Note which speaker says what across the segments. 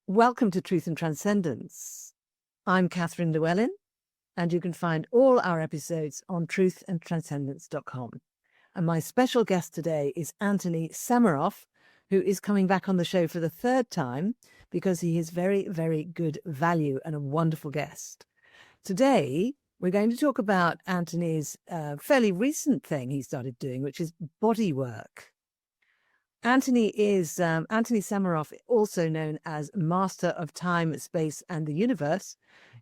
Speaker 1: Welcome to Truth and Transcendence. I'm Catherine Llewellyn, and you can find all our episodes on truthandtranscendence.com. And my special guest today is Antony Sammeroff, who is coming back on the show for the third time because he is very, very good value and a wonderful guest. Today, we're going to talk about Antony's fairly recent thing he started doing, which is bodywork. Antony Sammeroff, also known as Master of Time, Space, and the Universe,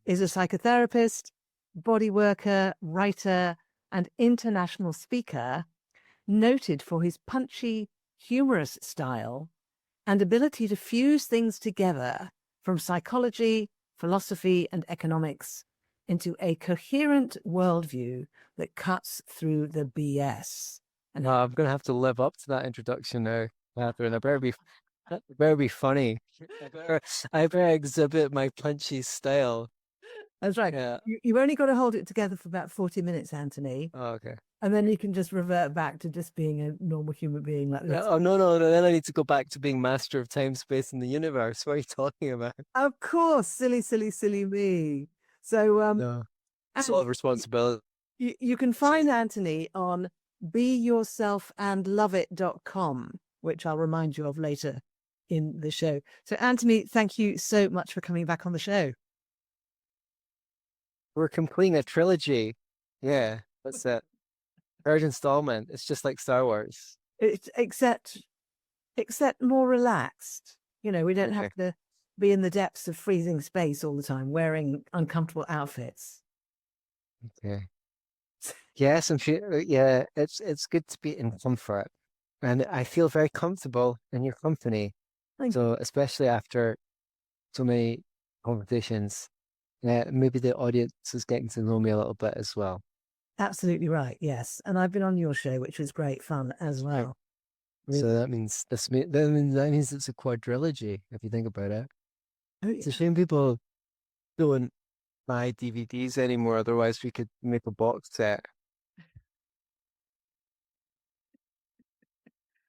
Speaker 1: is a psychotherapist, bodyworker, writer, and international speaker, noted for his punchy, humorous style and ability to fuse things together from psychology, philosophy, and economics into a coherent worldview that cuts through the BS.
Speaker 2: And I'm going to have to live up to that introduction now, Catherine. I better be funny. I better exhibit my punchy style.
Speaker 1: That's right.
Speaker 2: Yeah.
Speaker 1: You've only got to hold it together for about 40 minutes, Antony.
Speaker 2: Oh, okay.
Speaker 1: And then you can just revert back to just being a normal human being like this.
Speaker 2: Oh, no. Then I need to go back to being master of time, space, and the universe. What are you talking about?
Speaker 1: Of course, silly me. So
Speaker 2: No. It's a lot of responsibility.
Speaker 1: you can find Antony on beyourselfandloveit.com, which I'll remind you of later in the show. So Antony, thank you so much for coming back on the show.
Speaker 2: We're completing a trilogy. Yeah, that's it. Third installment. It's just like Star Wars.
Speaker 1: Except more relaxed. You know, we don't have to be in the depths of freezing space all the time, wearing uncomfortable outfits.
Speaker 2: Okay. Yes, yeah, it's good to be in comfort. And I feel very comfortable in your company. So especially after so many conversations, maybe the audience is getting to know me a little bit as well.
Speaker 1: Absolutely right. Yes, and I've been on your show, which was great fun as well.
Speaker 2: So that means that means it's a quadrilogy if you think about it.
Speaker 1: Oh,
Speaker 2: It's a shame people don't buy DVDs anymore. Otherwise, we could make a box set.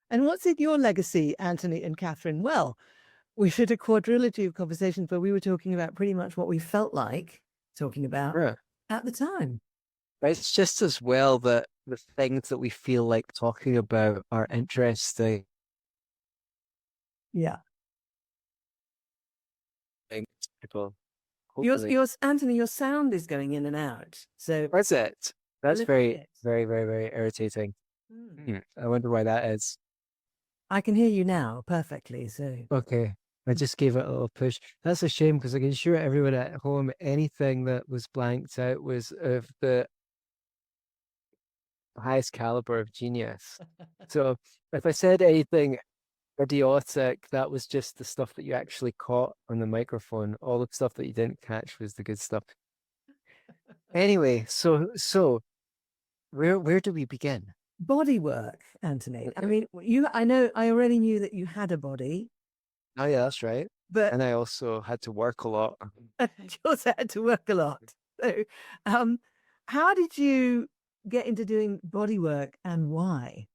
Speaker 1: And what's in your legacy, Antony and Catherine? Well, we did a quadrilogy of conversations where we were talking about pretty much what we felt like talking about
Speaker 2: Yeah.
Speaker 1: at the time.
Speaker 2: But it's just as well that the things that we feel like talking about are interesting.
Speaker 1: Yeah.
Speaker 2: People, hopefully.
Speaker 1: Antony, your sound is going in and out. So
Speaker 2: That's it. That's very,
Speaker 1: it.
Speaker 2: very, very, very irritating. I wonder why that is.
Speaker 1: I can hear you now perfectly. So
Speaker 2: Okay. I just gave it a little push. That's a shame because I can assure everyone at home anything that was blanked out was of the highest caliber of genius. So if I said anything idiotic, that was just the stuff that you actually caught on the microphone. All the stuff that you didn't catch was the good stuff. Anyway, so where do we begin?
Speaker 1: bodywork, Antony. I mean, I already knew that you had a body,
Speaker 2: Oh yeah, that's right.
Speaker 1: but
Speaker 2: And I also had to work a lot.
Speaker 1: you also had to work a lot. So, how did you get into doing bodywork and why?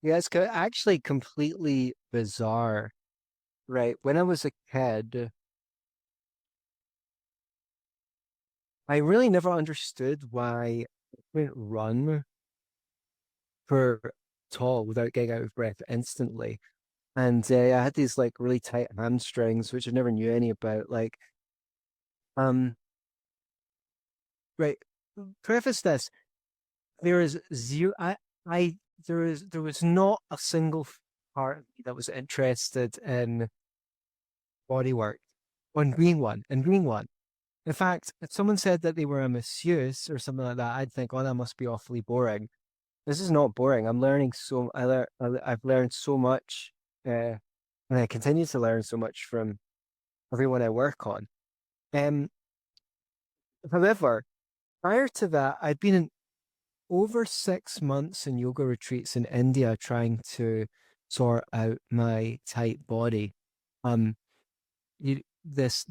Speaker 2: Yeah, it's actually completely bizarre. Right. When I was a kid, I really never understood why I couldn't run for tall without getting out of breath instantly. And I had these like really tight hamstrings, which I never knew any about. Um, right. Preface this: there is zero. There was not a single part of me that was interested in bodywork, on being one. In fact, if someone said that they were a masseuse or something like that, I'd think, oh, that must be awfully boring. This is not boring. I'm learning I've learned so much, and I continue to learn so much from everyone I work on. Um, However, prior to that, I'd been in over 6 months in yoga retreats in India trying to sort out my tight body. Um, as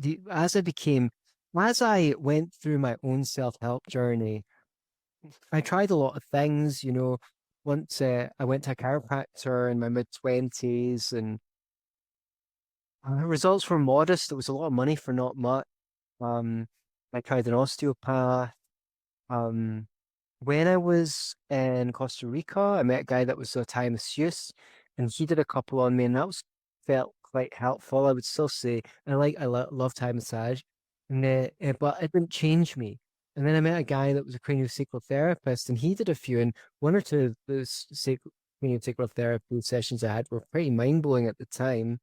Speaker 2: I went through my own self-help journey, I tried a lot of things, once I went to a chiropractor in my mid-20s and Results were modest. There was a lot of money for not much. Um, I tried an osteopath. Um, when I was in Costa Rica, I met a guy that was a Thai masseuse, and he did a couple on me, and that was felt quite helpful. I would still say love Thai massage, and but it didn't change me. And then I met a guy that was a craniosacral therapist, and he did a few, and one or two of those craniosacral therapy sessions I had were pretty mind blowing at the time.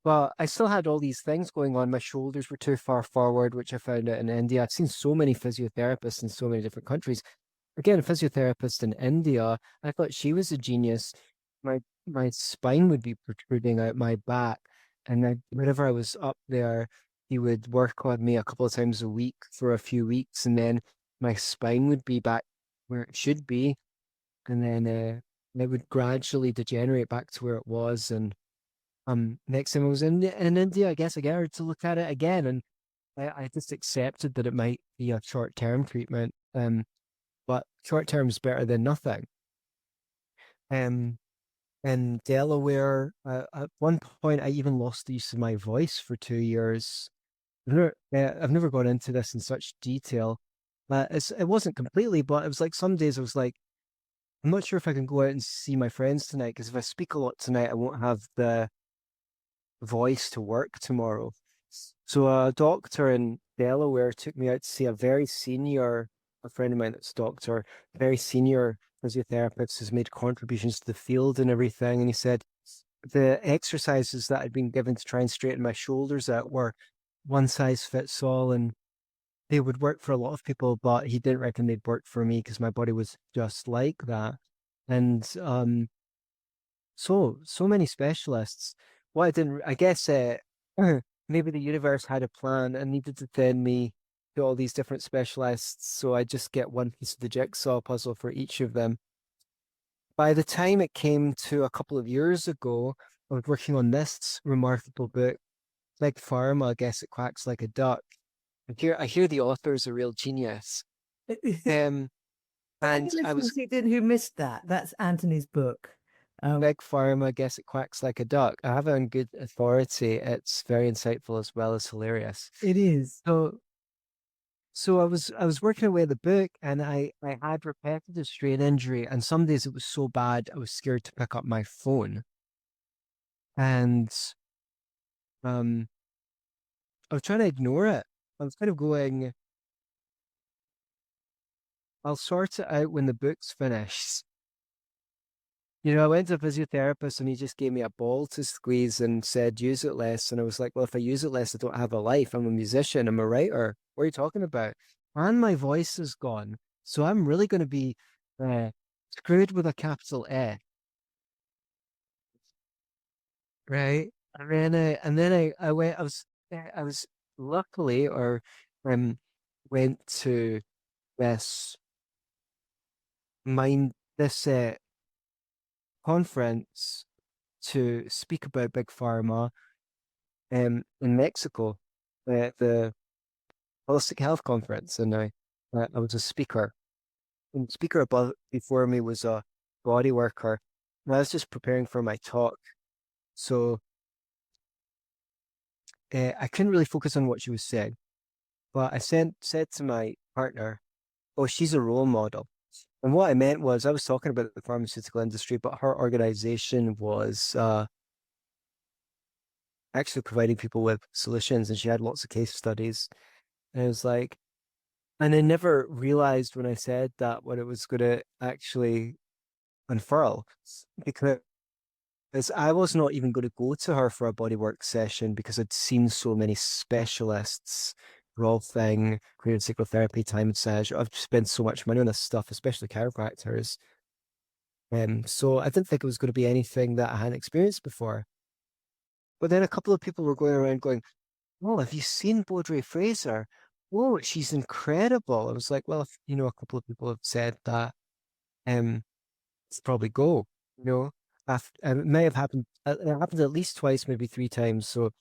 Speaker 2: But I still had all these things going on. My shoulders were too far forward, which I found out in India. I've seen so many physiotherapists in so many different countries. Again, a physiotherapist in India, I thought she was a genius. My spine would be protruding out my back, and whenever I was up there, he would work on me a couple of times a week for a few weeks, and then my spine would be back where it should be, and then it would gradually degenerate back to where it was. And next time I was in India, I guess I got her to look at it again, and I just accepted that it might be a short-term treatment. But short term is better than nothing. Um, in Delaware, at one point, I even lost the use of my voice for 2 years. I've never gone into this in such detail. It wasn't completely, but it was like some days I was like, I'm not sure if I can go out and see my friends tonight because if I speak a lot tonight, I won't have the voice to work tomorrow. So a doctor in Delaware took me out to see a friend of mine that's a doctor, very senior physiotherapist who's made contributions to the field and everything. And he said the exercises that I'd been given to try and straighten my shoulders out were one size fits all, and they would work for a lot of people, but he didn't reckon they'd work for me because my body was just like that. And so many specialists. What I didn't, I guess, maybe the universe had a plan and needed to send me to all these different specialists, so I just get one piece of the jigsaw puzzle for each of them. By the time it came to a couple of years ago, I was working on this remarkable book, like Pharma, I guess it quacks like a duck. I hear the author's a real genius. Um,
Speaker 1: Any
Speaker 2: and I
Speaker 1: listeners
Speaker 2: was
Speaker 1: who missed that, that's Anthony's book.
Speaker 2: Big Pharma, I guess it quacks like a duck. I have it on good authority. It's very insightful as well as hilarious.
Speaker 1: It is.
Speaker 2: So I was working away the book, and I had repetitive strain injury, and some days it was so bad I was scared to pick up my phone. And um I was trying to ignore it. I was kind of going, I'll sort it out when the book's finished. I went to a physiotherapist and he just gave me a ball to squeeze and said, use it less. And I was like, well, if I use it less, I don't have a life. I'm a musician. I'm a writer. What are you talking about? And my voice is gone. So I'm really going to be uh, screwed with a capital F, right? I was luckily or um, went to this this conference to speak about Big Pharma in Mexico at the Holistic Health Conference, and I was a speaker. And the speaker above before me was a body worker, and I was just preparing for my talk, so I couldn't really focus on what she was saying. But I said to my partner, "Oh, she's a role model." And what I meant was I was talking about the pharmaceutical industry, but her organization was actually providing people with solutions, and she had lots of case studies. And I was like, and I never realized when I said that what it was going to actually unfurl because I was not even going to go to her for a bodywork session because I'd seen so many specialists, raw thing, creative psychotherapy, time massage. I've spent so much money on this stuff, especially chiropractors. So I didn't think it was going to be anything that I hadn't experienced before. But then a couple of people were going around going, "Oh, have you seen Baudrey Fraser? Oh, she's incredible." I was like, well, if, a couple of people have said that, um, it's probably go, you know. It may have happened. It happened at least twice, maybe three times. So,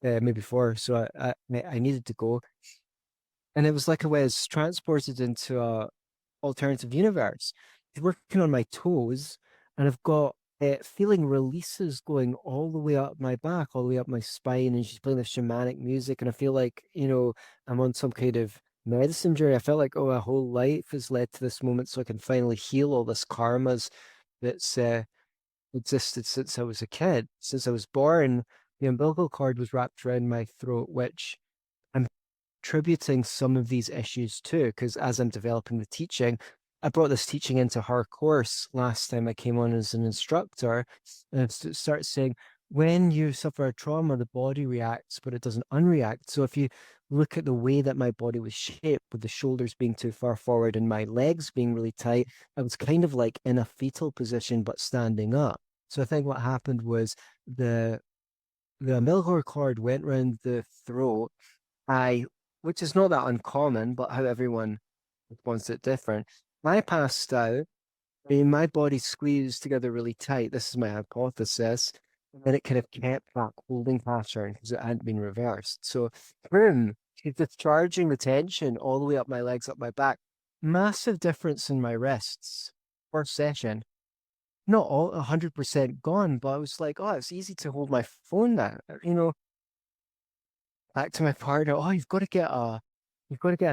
Speaker 2: maybe four. So I needed to go, and it was like I was transported into a alternative universe. He's working on my toes, and I've got feeling releases going all the way up my back, all the way up my spine, and she's playing this shamanic music, and I feel like, I'm on some kind of medicine journey. I felt like, oh, a whole life has led to this moment, so I can finally heal all this karmas that's existed since I was a kid. Since I was born, the umbilical cord was wrapped around my throat, which I'm attributing some of these issues to, because as I'm developing the teaching, I brought this teaching into her course last time I came on as an instructor, and start saying, when you suffer a trauma, the body reacts, but it doesn't unreact. So if you look at the way that my body was shaped, with the shoulders being too far forward and my legs being really tight, I was kind of like in a fetal position, but standing up. So I think what happened was the umbilical cord went round the throat. Which is not that uncommon, but how everyone responds to it different. I passed out. I mean, my body squeezed together really tight. This is my hypothesis. And then it kind of kept that holding pattern because it hadn't been reversed. So, boom, she's discharging the tension all the way up my legs, up my back. Massive difference in my wrists. First session. Not all 100% gone, but I was like, oh, it's easy to hold my phone now. Back to my partner, oh, you've got to get a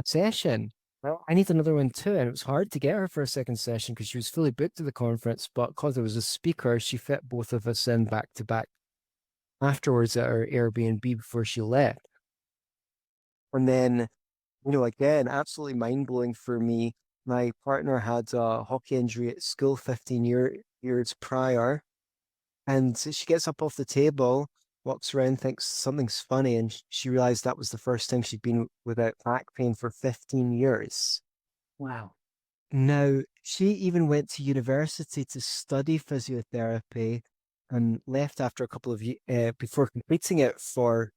Speaker 2: session. Well, I need another one too. And it was hard to get her for a second session because she was fully booked to the conference, but because there was a speaker, she fit both of us in back to back afterwards at our Airbnb before she left. And then, again, absolutely mind blowing for me. My partner had a hockey injury at school 15 years prior. And she gets up off the table, walks around, thinks something's funny, and she realized that was the first time she'd been without back pain for 15 years.
Speaker 1: Wow.
Speaker 2: Now, she even went to university to study physiotherapy and left after a couple of years before completing it for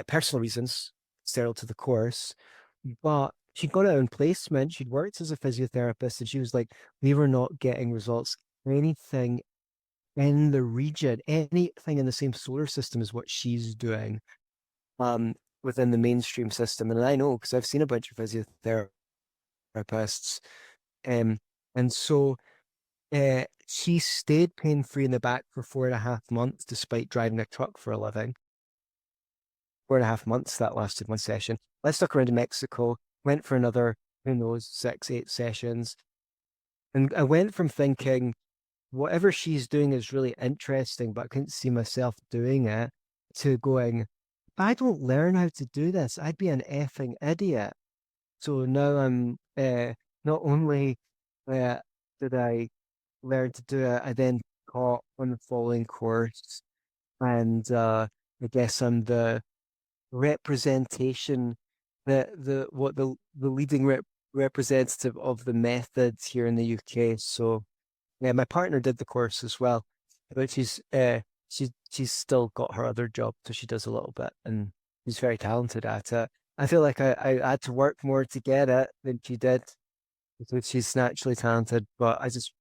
Speaker 2: personal reasons, sterile to the course. But she got her own placement. She'd worked as a physiotherapist, and she was like, we were not getting results. Anything in the region, anything in the same solar system as what she's doing, within the mainstream system. And I know because I've seen a bunch of physiotherapists, um, and so she stayed pain free in the back for 4.5 months despite driving a truck for a living. 4.5 months that lasted one session. I stuck around in Mexico, went for another, who knows, 6, 8 sessions, and I went from thinking, whatever she's doing is really interesting, but I couldn't see myself doing it, to going, if I don't learn how to do this, I'd be an effing idiot. So now I'm not only did I learn to do it, I then taught on the following course, and I guess I'm the representation, the leading representative of the methods here in the UK. So yeah, my partner did the course as well, but she's still got her other job, so she does a little bit, and she's very talented at it. I feel like I had to work more to get it than she did, because she's naturally talented. But I just,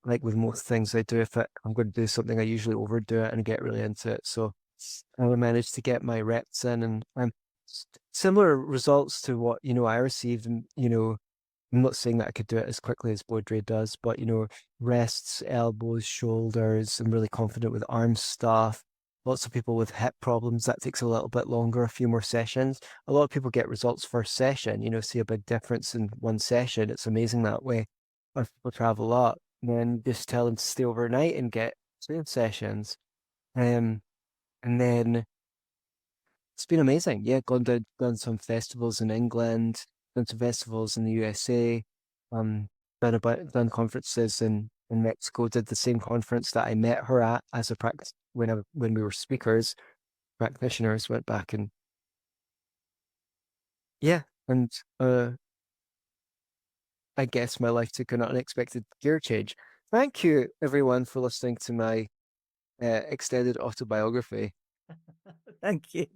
Speaker 2: like with most things I do, if I'm going to do something, I usually overdo it and get really into it. So I managed to get my reps in, and similar results to what I received, and I'm not saying that I could do it as quickly as Baudrey does, but wrists, elbows, shoulders. I'm really confident with arm stuff. Lots of people with hip problems, that takes a little bit longer, a few more sessions. A lot of people get results first session, see a big difference in one session. It's amazing that way. Or people travel a lot, and then just tell them to stay overnight and get 2 sessions. Um, and then it's been amazing. Yeah, done some festivals in England, done some festivals in the USA, done conferences in Mexico. Did the same conference that I met her at as a practice when we were speakers, practitioners. Went back, and yeah, and I guess my life took an unexpected gear change. Thank you, everyone, for listening to my extended autobiography.
Speaker 1: Thank you.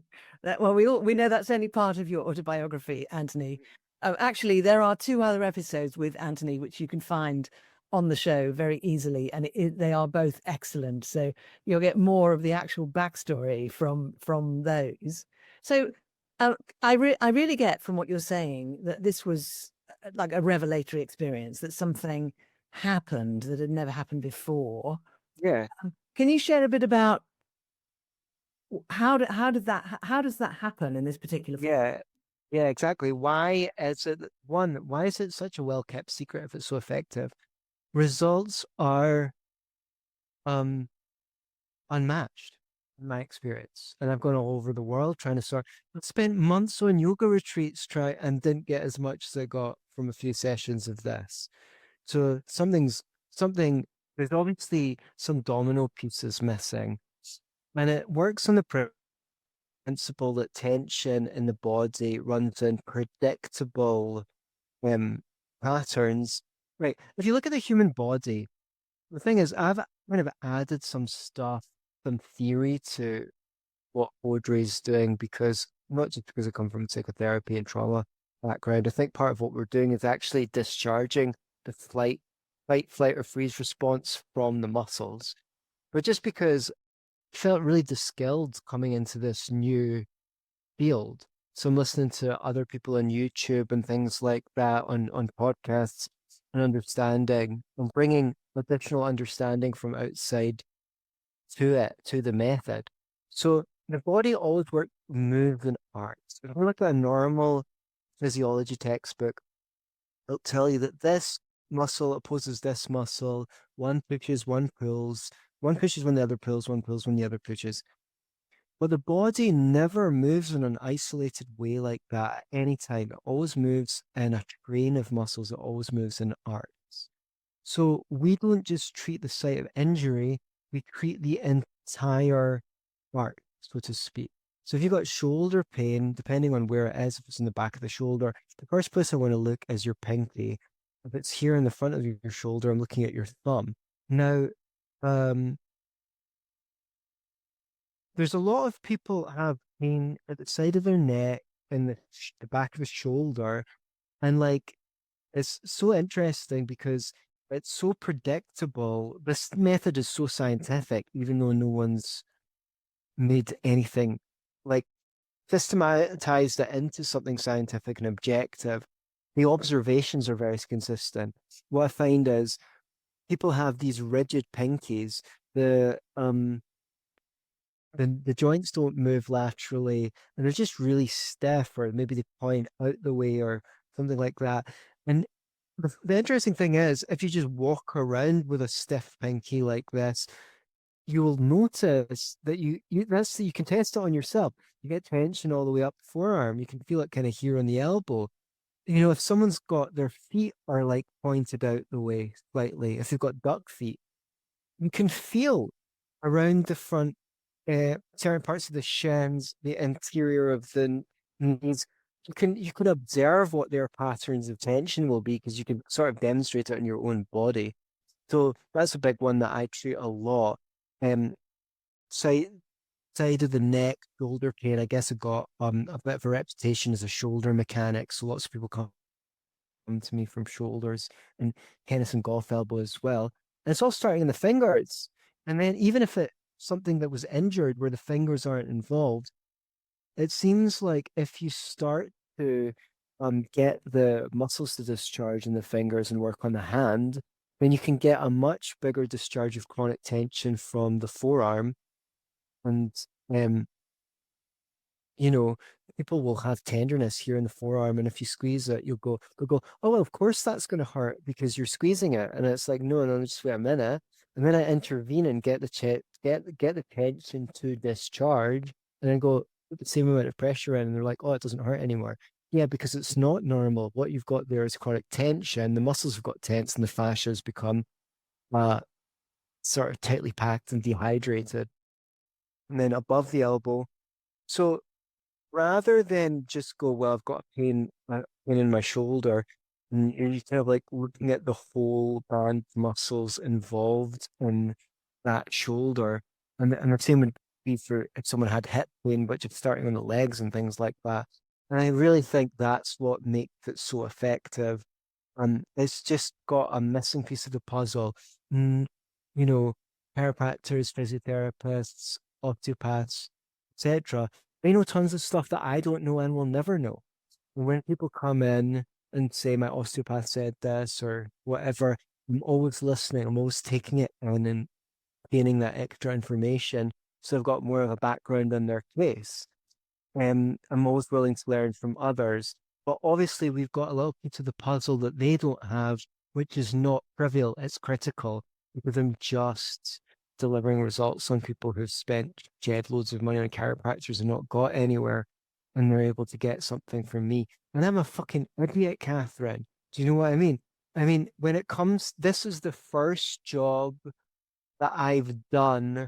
Speaker 1: Well, we know that's only part of your autobiography, Anthony. Actually, there are 2 other episodes with Anthony which you can find on the show very easily, and they are both excellent. So you'll get more of the actual backstory from those. So I really get from what you're saying that this was like a revelatory experience. That something happened that had never happened before.
Speaker 2: Yeah.
Speaker 1: Can you share a bit about how does that happen in this particular?
Speaker 2: Yeah. Yeah, exactly. Why is it why is it such a well-kept secret if it's so effective? Results are um unmatched in my experience. And I've gone all over the world trying to sort. I've spent months on yoga retreats try and didn't get as much as I got from a few sessions of this. So something there's obviously some domino pieces missing. And it works on the principle that tension in the body runs in predictable um patterns. Right. If you look at the human body, the thing is I've kind of added some stuff, some theory to what Audrey's doing because not just because I come from psychotherapy and trauma background. I think part of what we're doing is actually discharging the fight, flight, or freeze response from the muscles. But just because I felt really de-skilled coming into this new field. So I'm listening to other people on YouTube and things like that on podcasts and understanding and bringing additional understanding from outside to it, to the method. So the body always works, moves in arcs. If we look at a normal physiology textbook, it'll tell you that this muscle opposes this muscle. One pushes, one pushes when the other pulls, one pulls when the other pushes. But the body never moves in an isolated way like that at any time. It always moves in a train of muscles. It always moves in arcs. So we don't just treat the site of injury, we treat the entire arc, so to speak. So if you've got shoulder pain, depending on where it is, if it's in the back of the shoulder, the first place I want to look is your pinky. If it's here in the front of your shoulder, I'm looking at your thumb. Now, um, there's a lot of people have pain at the side of their neck and the back of the shoulder, and like it's so interesting because it's so predictable. This method is so scientific, even though no one's made anything like systematized it into something scientific and objective. The observations are very consistent. What I find is people have these rigid pinkies. The joints don't move laterally and they're just really stiff, or maybe they point out the way or something like that. And the interesting thing is, if you just walk around with a stiff pinky like this, you will notice that you can test it on yourself. You get tension all the way up the forearm. You can feel it kind of here on the elbow. You know, if someone's got their feet are like pointed out the way slightly, if they've got duck feet, you can feel around the front, certain parts of the shins, the interior of the knees. You can observe what their patterns of tension will be because you can sort of demonstrate it in your own body. So that's a big one that I treat a lot. Um, side side of the neck, shoulder pain. I guess I got a bit of a reputation as a shoulder mechanic, so lots of people come to me from shoulders and tennis and golf elbow as well. And it's all starting in the fingers. And then even if it's something that was injured where the fingers aren't involved, it seems like if you start to get the muscles to discharge in the fingers and work on the hand, then you can get a much bigger discharge of chronic tension from the forearm. And um, you know, people will have tenderness here in the forearm, and if you squeeze it, they'll go, oh, well, of course that's going to hurt because you're squeezing it, and it's like, no, no, just wait a minute, and then I intervene and get get the tension to discharge, and then go put the same amount of pressure in, and they're like, oh, it doesn't hurt anymore. Yeah, because it's not normal. What you've got there is chronic tension. The muscles have got tense, and the fascia has become uh sort of tightly packed and dehydrated, and then above the elbow. So rather than just go, well, I've got pain in my shoulder, and you're kind of like looking at the whole band of muscles involved in that shoulder. And the same would be for if someone had hip pain, but just starting on the legs and things like that. And I really think that's what makes it so effective. And it's just got a missing piece of the puzzle. Mm, you know, chiropractors, physiotherapists, osteopaths, etc. They know tons of stuff that I don't know and will never know. And when people come in and say my osteopath said this or whatever, I'm always listening. I'm always taking it in and gaining that extra information. So I've got more of a background in their case. I'm always willing to learn from others. But obviously, we've got a little piece of the puzzle that they don't have, which is not trivial. It's critical because I'm just delivering results on people who've spent shed loads of money on chiropractors and not got anywhere, and they're able to get something from me. And I'm a fucking idiot, Catherine. Do you know what I mean? I mean, when it comes, this is the first job that I've done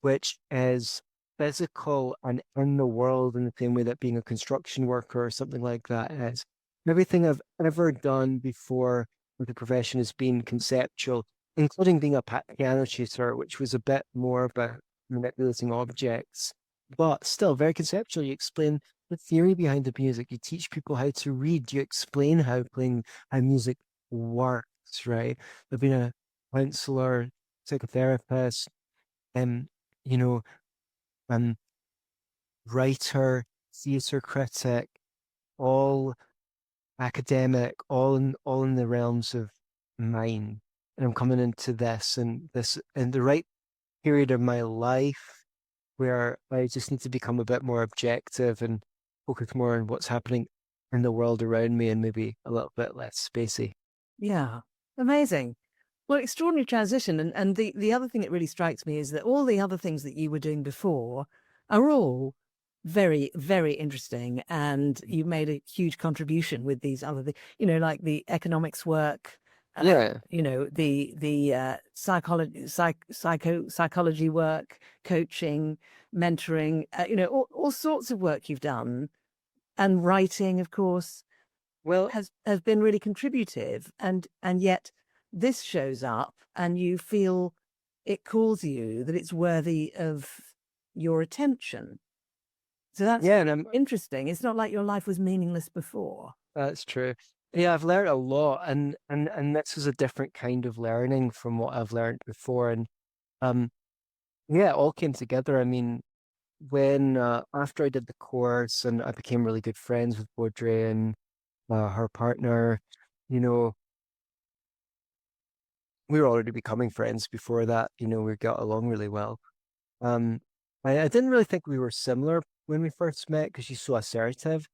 Speaker 2: which is physical and in the world in the same way that being a construction worker or something like that is. Everything I've ever done before with the profession has been conceptual, including being a piano tutor, which was a bit more about manipulating objects, but still very conceptual. You explain the theory behind the music. You teach people how to read. You explain how music works, right? I've been a counselor, psychotherapist, um, you know, um, writer, theatre critic, all academic, all in the realms of mind. And I'm coming into this in the right period of my life where I just need to become a bit more objective and focus more on what's happening in the world around me and maybe a little bit less spacey.
Speaker 1: Yeah. Amazing. Well, extraordinary transition. And the other thing that really strikes me is that all the other things that you were doing before are all very, very interesting. And you made a huge contribution with these other things, like the economics work,
Speaker 2: Yeah.
Speaker 1: the psychology work, coaching, mentoring, all sorts of work you've done, and writing, of course,
Speaker 2: Well,
Speaker 1: has been really contributive, and yet this shows up and you feel it calls you, that it's worthy of your attention. So that's
Speaker 2: yeah, and I'm
Speaker 1: interesting. It's not like your life was meaningless before.
Speaker 2: That's true. Yeah, I've learned a lot, and this is a different kind of learning from what I've learned before, and um, yeah, it all came together. I mean, when after I did the course and I became really good friends with Audrey and her partner, you know, we were already becoming friends before that. You know, we got along really well. Um, I didn't really think we were similar when we first met because she's so assertive.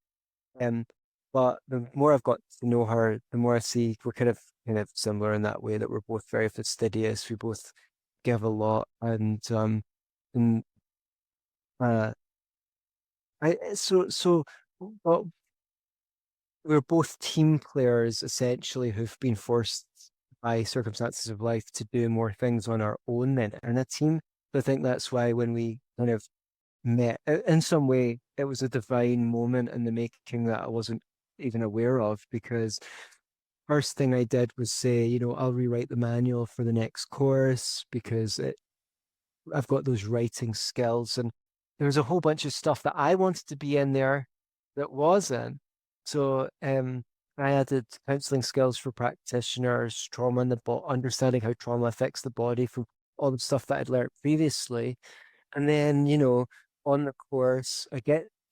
Speaker 2: Um, but the more I've got to know her, the more I see we're kind of similar in that way that we're both very fastidious. We both give a lot, and uh, but we're both team players essentially who've been forced by circumstances of life to do more things on our own than in a team. So I think that's why when we kind of met, in some way, it was a divine moment in the making that I wasn't even aware of because first thing I did was say, I'll rewrite the manual for the next course because I've got those writing skills. And there was a whole bunch of stuff that I wanted to be in there that wasn't. So I added counseling skills for practitioners, trauma in the understanding how trauma affects the body from all the stuff that I'd learned previously. And then, on the course,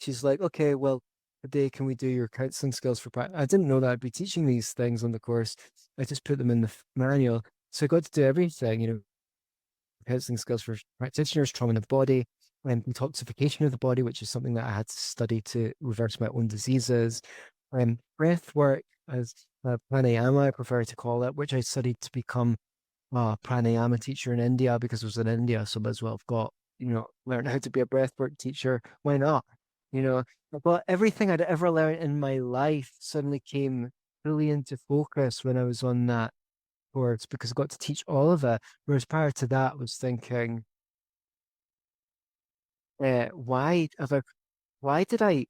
Speaker 2: she's like, okay, well, today can we do your counseling skills for practice? I didn't know that I'd be teaching these things on the course. I just put them in the manual. So I got to do everything, counseling skills for practitioners, trauma in the body, and detoxification of the body, which is something that I had to study to reverse my own diseases. Breath work, as pranayama, I prefer to call it, which I studied to become a pranayama teacher in India because I was in India, so I might as well have got, learn how to be a breathwork teacher. Why not? You know, but everything I'd ever learned in my life suddenly came fully into focus when I was on that course because I got to teach all of it. Whereas prior to that, I was thinking, why have I, why did I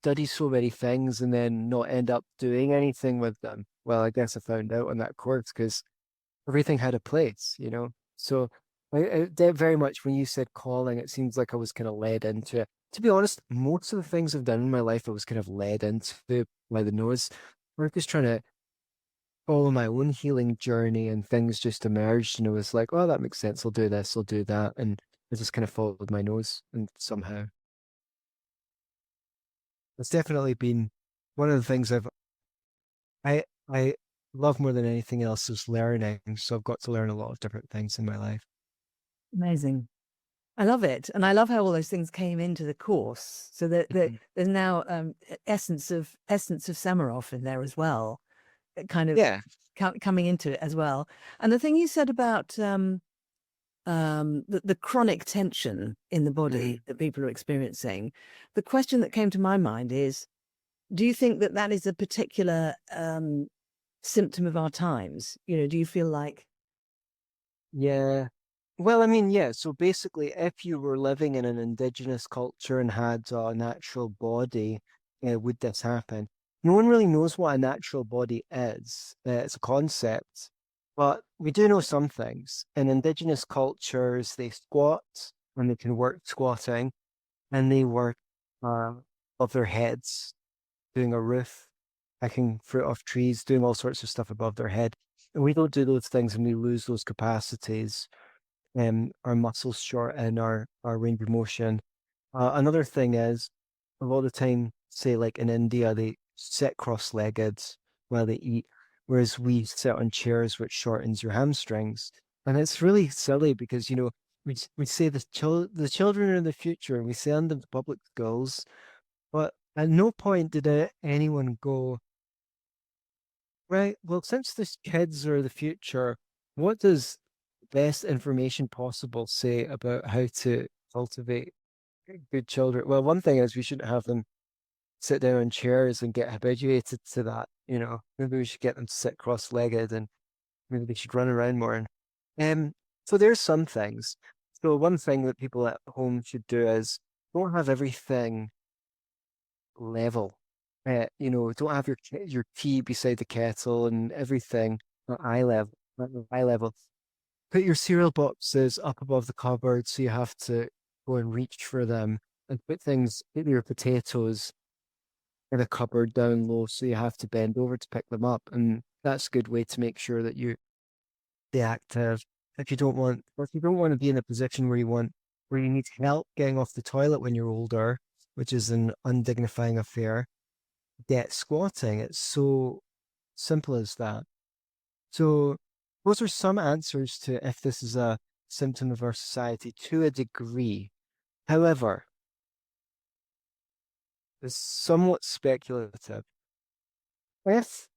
Speaker 2: study so many things and then not end up doing anything with them? Well, I guess I found out on that course because everything had a place. So I did very much when you said calling, it seems like I was kind of led into it. To be honest, most of the things I've done in my life, I was kind of led into by the nose. We're just trying to follow my own healing journey and things just emerged and it was like, oh, that makes sense. I'll do this, I'll do that. And I just kind of followed my nose and somehow it's definitely been one of the things I love more than anything else is learning. So I've got to learn a lot of different things in my life.
Speaker 1: Amazing. I love it. And I love how all those things came into the course. So that
Speaker 2: Mhm.
Speaker 1: there's now essence of Sammeroff in there as well, kind of
Speaker 2: Yeah.
Speaker 1: coming into it as well. And the thing you said about the chronic tension in the body
Speaker 2: Mhm.
Speaker 1: that people are experiencing, the question that came to my mind is, do you think that that is a particular symptom of our times? Do you feel like,
Speaker 2: Yeah. Well, I mean, yeah. So basically, if you were living in an indigenous culture and had a natural body, would this happen? No one really knows what a natural body is. It's a concept, but we do know some things. In indigenous cultures, they squat and they can work squatting, and they work above their heads, doing a roof, picking fruit off trees, doing all sorts of stuff above their head. And we don't do those things and we lose those capacities. Our muscles shorten, our range of motion. Another thing is a lot of the time, say like in India, they sit cross-legged while they eat, whereas we sit on chairs, which shortens your hamstrings. And it's really silly because, we say the children are the future and we send them to public schools, but at no point did anyone go, right, well, since the kids are the future, what does best information possible say about how to cultivate good children? Well, one thing is we shouldn't have them sit down on chairs and get habituated to that, Maybe we should get them to sit cross-legged and maybe they should run around more. Um, so there's some things. So one thing that people at home should do is don't have everything level. Don't have your tea beside the kettle and everything at eye level. At eye level. Put your cereal boxes up above the cupboard so you have to go and reach for them, and put your potatoes in a cupboard down low so you have to bend over to pick them up. And that's a good way to make sure that you stay active. If you don't want to be in a position where you need help getting off the toilet when you're older, which is an undignifying affair, get squatting. It's so simple as that. So those are some answers to if this is a symptom of our society to a degree. However, it's somewhat speculative. If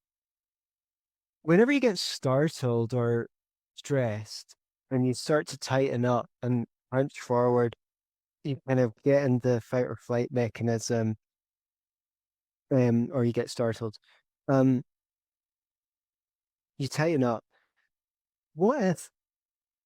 Speaker 2: whenever you get startled or stressed and you start to tighten up and punch forward, you kind of get into fight or flight mechanism, or you get startled, um, you tighten up. What if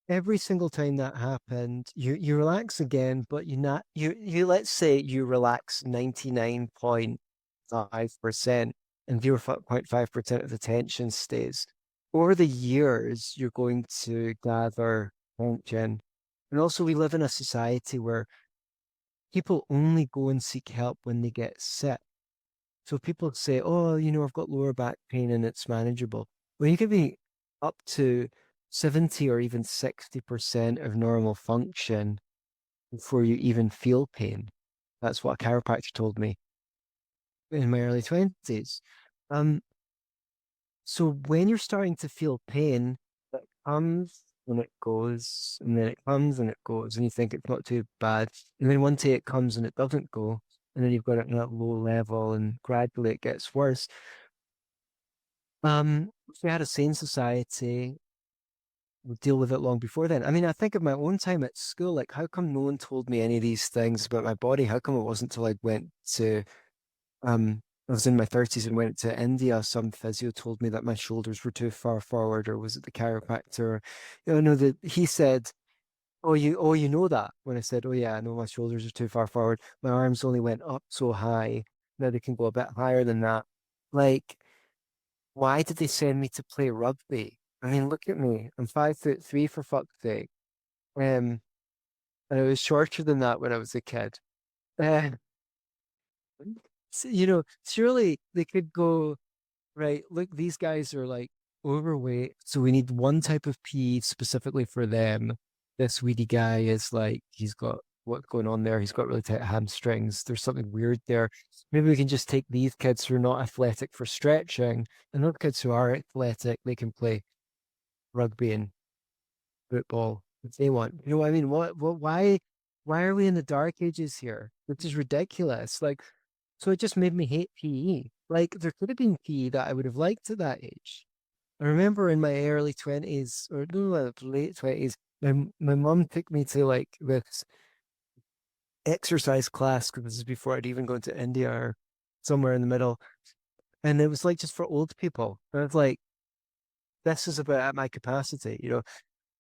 Speaker 2: every single time that happened, you relax again, but you let's say you relax 99.5% and 0.5% of the tension stays. Over the years, you're going to gather tension. And also we live in a society where people only go and seek help when they get sick. So people say, oh, I've got lower back pain and it's manageable. Well, you could be up to 70 or even 60% of normal function before you even feel pain. That's what a chiropractor told me in my early 20s. Um, so when you're starting to feel pain, it comes and it goes, and then it comes and it goes, and you think it's not too bad. And then one day it comes and it doesn't go, and then you've got it at low level, and gradually it gets worse. If we had a sane society, we'd deal with it long before then. I mean, I think of my own time at school, like how come no one told me any of these things about my body? How come it wasn't till I went to I was in my 30s and went to India, some physio told me that my shoulders were too far forward, or was it the chiropractor? No, that he said, "Oh, you know that." When I said, "Oh yeah, I know my shoulders are too far forward. My arms only went up so high. Now they can go a bit higher than that." Like, why did they send me to play rugby? I mean, look at me. I'm 5'3" for fuck's sake. Um, and I was shorter than that when I was a kid. Uh, surely they could go, right, look, these guys are like overweight, so we need one type of pee specifically for them. This weedy guy is like, he's got what's going on there. He's got really tight hamstrings. There's something weird there. Maybe we can just take these kids who are not athletic for stretching, and those kids who are athletic, they can play rugby and football if they want. You know what I mean? Why are we in the dark ages here? Which is ridiculous. Like, so it just made me hate PE. Like, there could have been PE that I would have liked at that age. I remember in my early 20s, or no, late 20s, my mum took me to like this exercise class, because this is before I'd even gone to India or somewhere in the middle. And it was like just for old people. And I was like, this is about at my capacity, you know,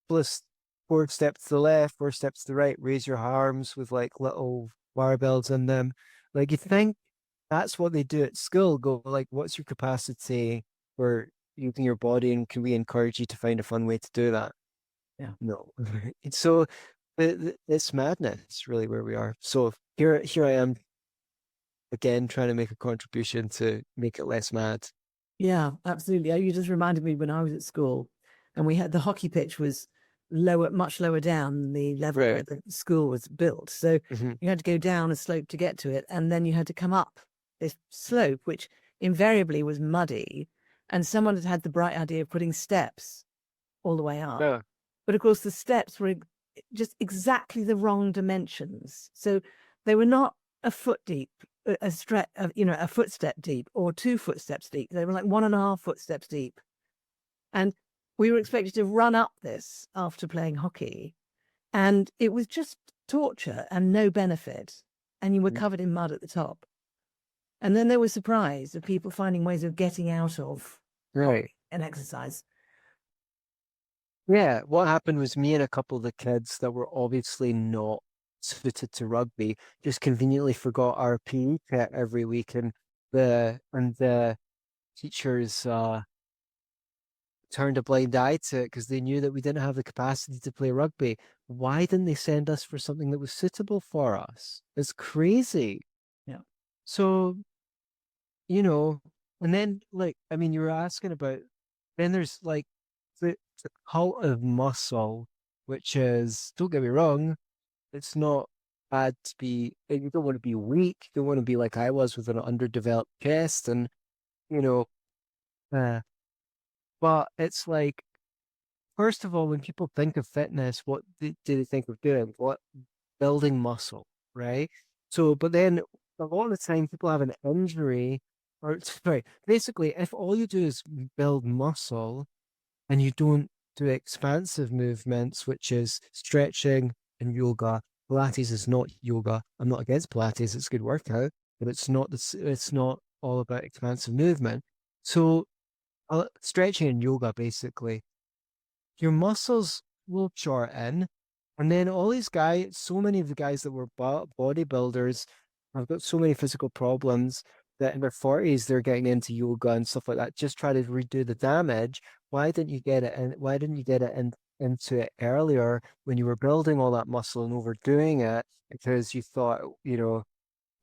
Speaker 2: plus 4 steps to the left, 4 steps to the right, raise your arms with like little barbells in them. Like you think that's what they do at school, go like, what's your capacity for using your body, and can we encourage you to find a fun way to do that?
Speaker 1: Yeah.
Speaker 2: No. So it's madness, really, where we are. So here I am again trying to make a contribution to make it less mad.
Speaker 1: Yeah, absolutely. You just reminded me when I was at school and we had the hockey pitch was lower, much lower down than the level where
Speaker 2: Right.
Speaker 1: the school was built. So
Speaker 2: Hmm.
Speaker 1: you had to go down a slope to get to it. And then you had to come up this slope, which invariably was muddy. And someone had had the bright idea of putting steps all the way up.
Speaker 2: Yeah.
Speaker 1: But of course, the steps were just exactly the wrong dimensions. So they were not a foot deep, a stretch of, a footstep deep or 2 footsteps deep. They were like 1.5 footsteps deep. And we were expected to run up this after playing hockey. And it was just torture and no benefit. And you were covered in mud at the top. And then they were surprised of people finding ways of getting out of
Speaker 2: Right.
Speaker 1: an exercise.
Speaker 2: Yeah, what happened was me and a couple of the kids that were obviously not suited to rugby just conveniently forgot our PE kit every week, and the teachers turned a blind eye to it because they knew that we didn't have the capacity to play rugby. Why didn't they send us for something that was suitable for us? It's crazy.
Speaker 1: Yeah.
Speaker 2: So, you know, and then like I mean, you were asking about then there's like the cult of muscle, which is, don't get me wrong, it's not bad to be, you don't want to be weak, you don't want to be like I was with an underdeveloped chest, and, you know, uh, but it's like, first of all, when people think of fitness, what do they think of doing? What? Building muscle, right? So, but then a lot of the time people have an injury, or sorry, basically, if all you do is build muscle, and you don't do expansive movements, which is stretching and yoga. Pilates is not yoga. I'm not against Pilates; it's a good workout, but it's not all about expansive movement. So, stretching and yoga, basically, your muscles will shorten, and then all these guys, so many of the guys that were bodybuilders have got so many physical problems that in their 40s they're getting into yoga and stuff like that, just try to redo the damage. Why didn't you get it and why didn't you get it into it earlier when you were building all that muscle and overdoing it because you thought,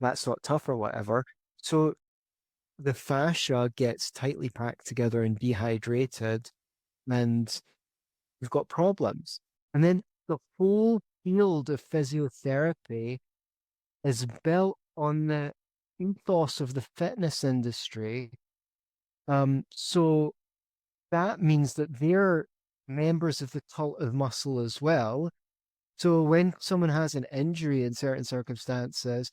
Speaker 2: that's not tough or whatever. So the fascia gets tightly packed together and dehydrated, and you've got problems. And then the whole field of physiotherapy is built on the ethos of the fitness industry. So that means that they're members of the cult of muscle as well. So when someone has an injury in certain circumstances,